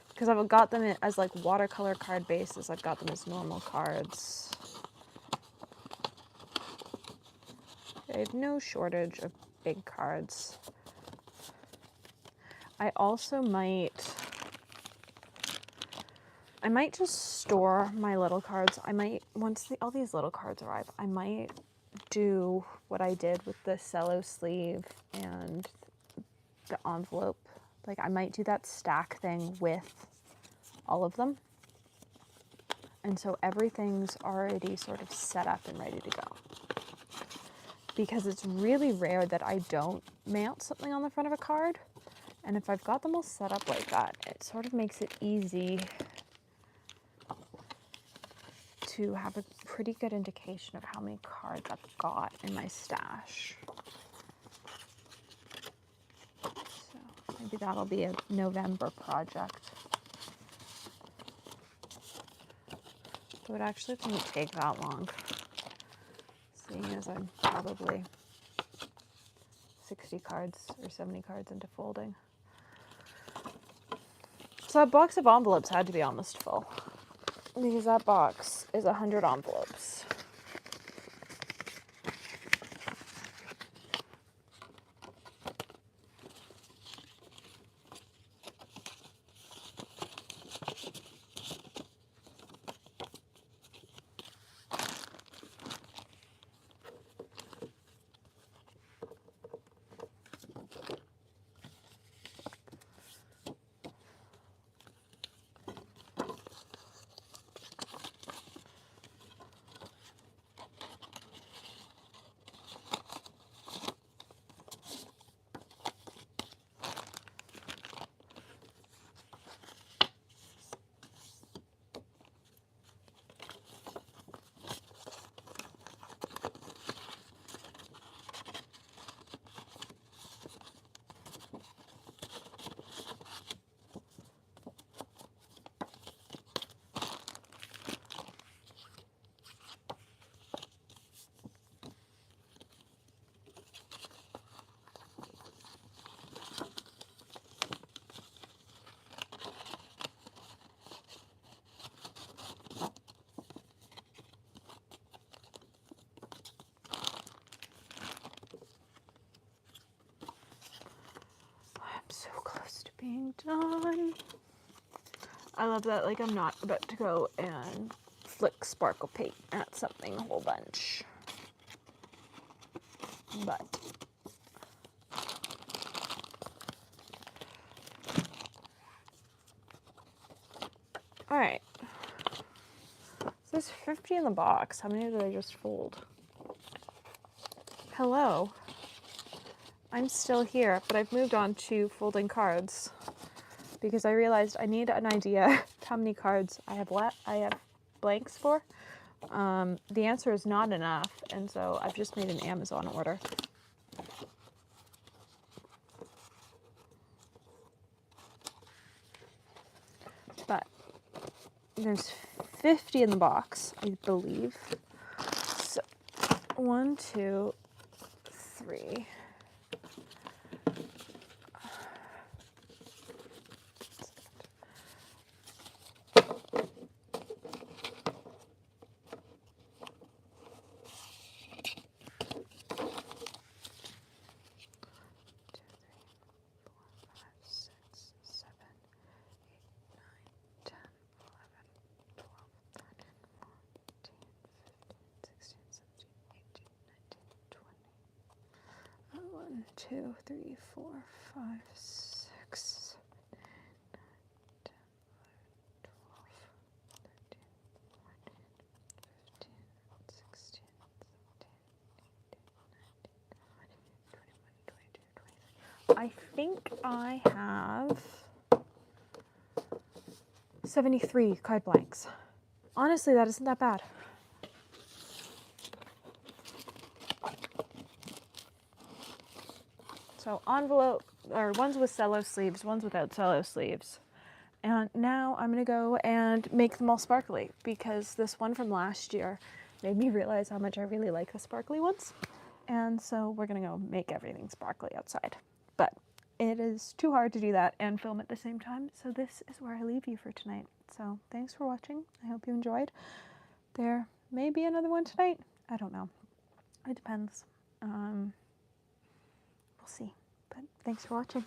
Because I've got them as like watercolor card bases. I've got them as normal cards. I have no shortage of big cards. I also might just store my little cards. Once all these little cards arrive, I might do what I did with the cello sleeve and the envelope. Like, I might do that stack thing with all of them. And so everything's already sort of set up and ready to go. Because it's really rare that I don't mount something on the front of a card. And if I've got them all set up like that, it sort of makes it easy to have a pretty good indication of how many cards I've got in my stash. So maybe that'll be a November project. Though it actually won't take that long, seeing as I'm probably 60 cards or 70 cards into folding. So that box of envelopes had to be almost full, because that box is 100 envelopes. being done. I love that, like, I'm not about to go and flick sparkle paint at something a whole bunch. But all right. So there's 50 in the box. How many did I just fold? Hello. I'm still here, but I've moved on to folding cards because I realized I need an idea how many cards I have blanks for. The answer is not enough, and so I've just made an Amazon order. But there's 50 in the box, I believe. So 1, 2, 3. One, 2, 3, 4, 5, 6, 7, 8, 9, 10, 11, 12, 13, 14, 15, 16, 17, 18, 19, 20. I think I have 73 card blanks. Honestly, that isn't that bad. So envelope, or ones with cello sleeves, ones without cello sleeves. And now I'm gonna go and make them all sparkly because this one from last year made me realize how much I really like the sparkly ones. And so we're gonna go make everything sparkly outside. But it is too hard to do that and film at the same time, so this is where I leave you for tonight. So thanks for watching. I hope you enjoyed. There may be another one tonight. I don't know. It depends. We'll see. But thanks for watching.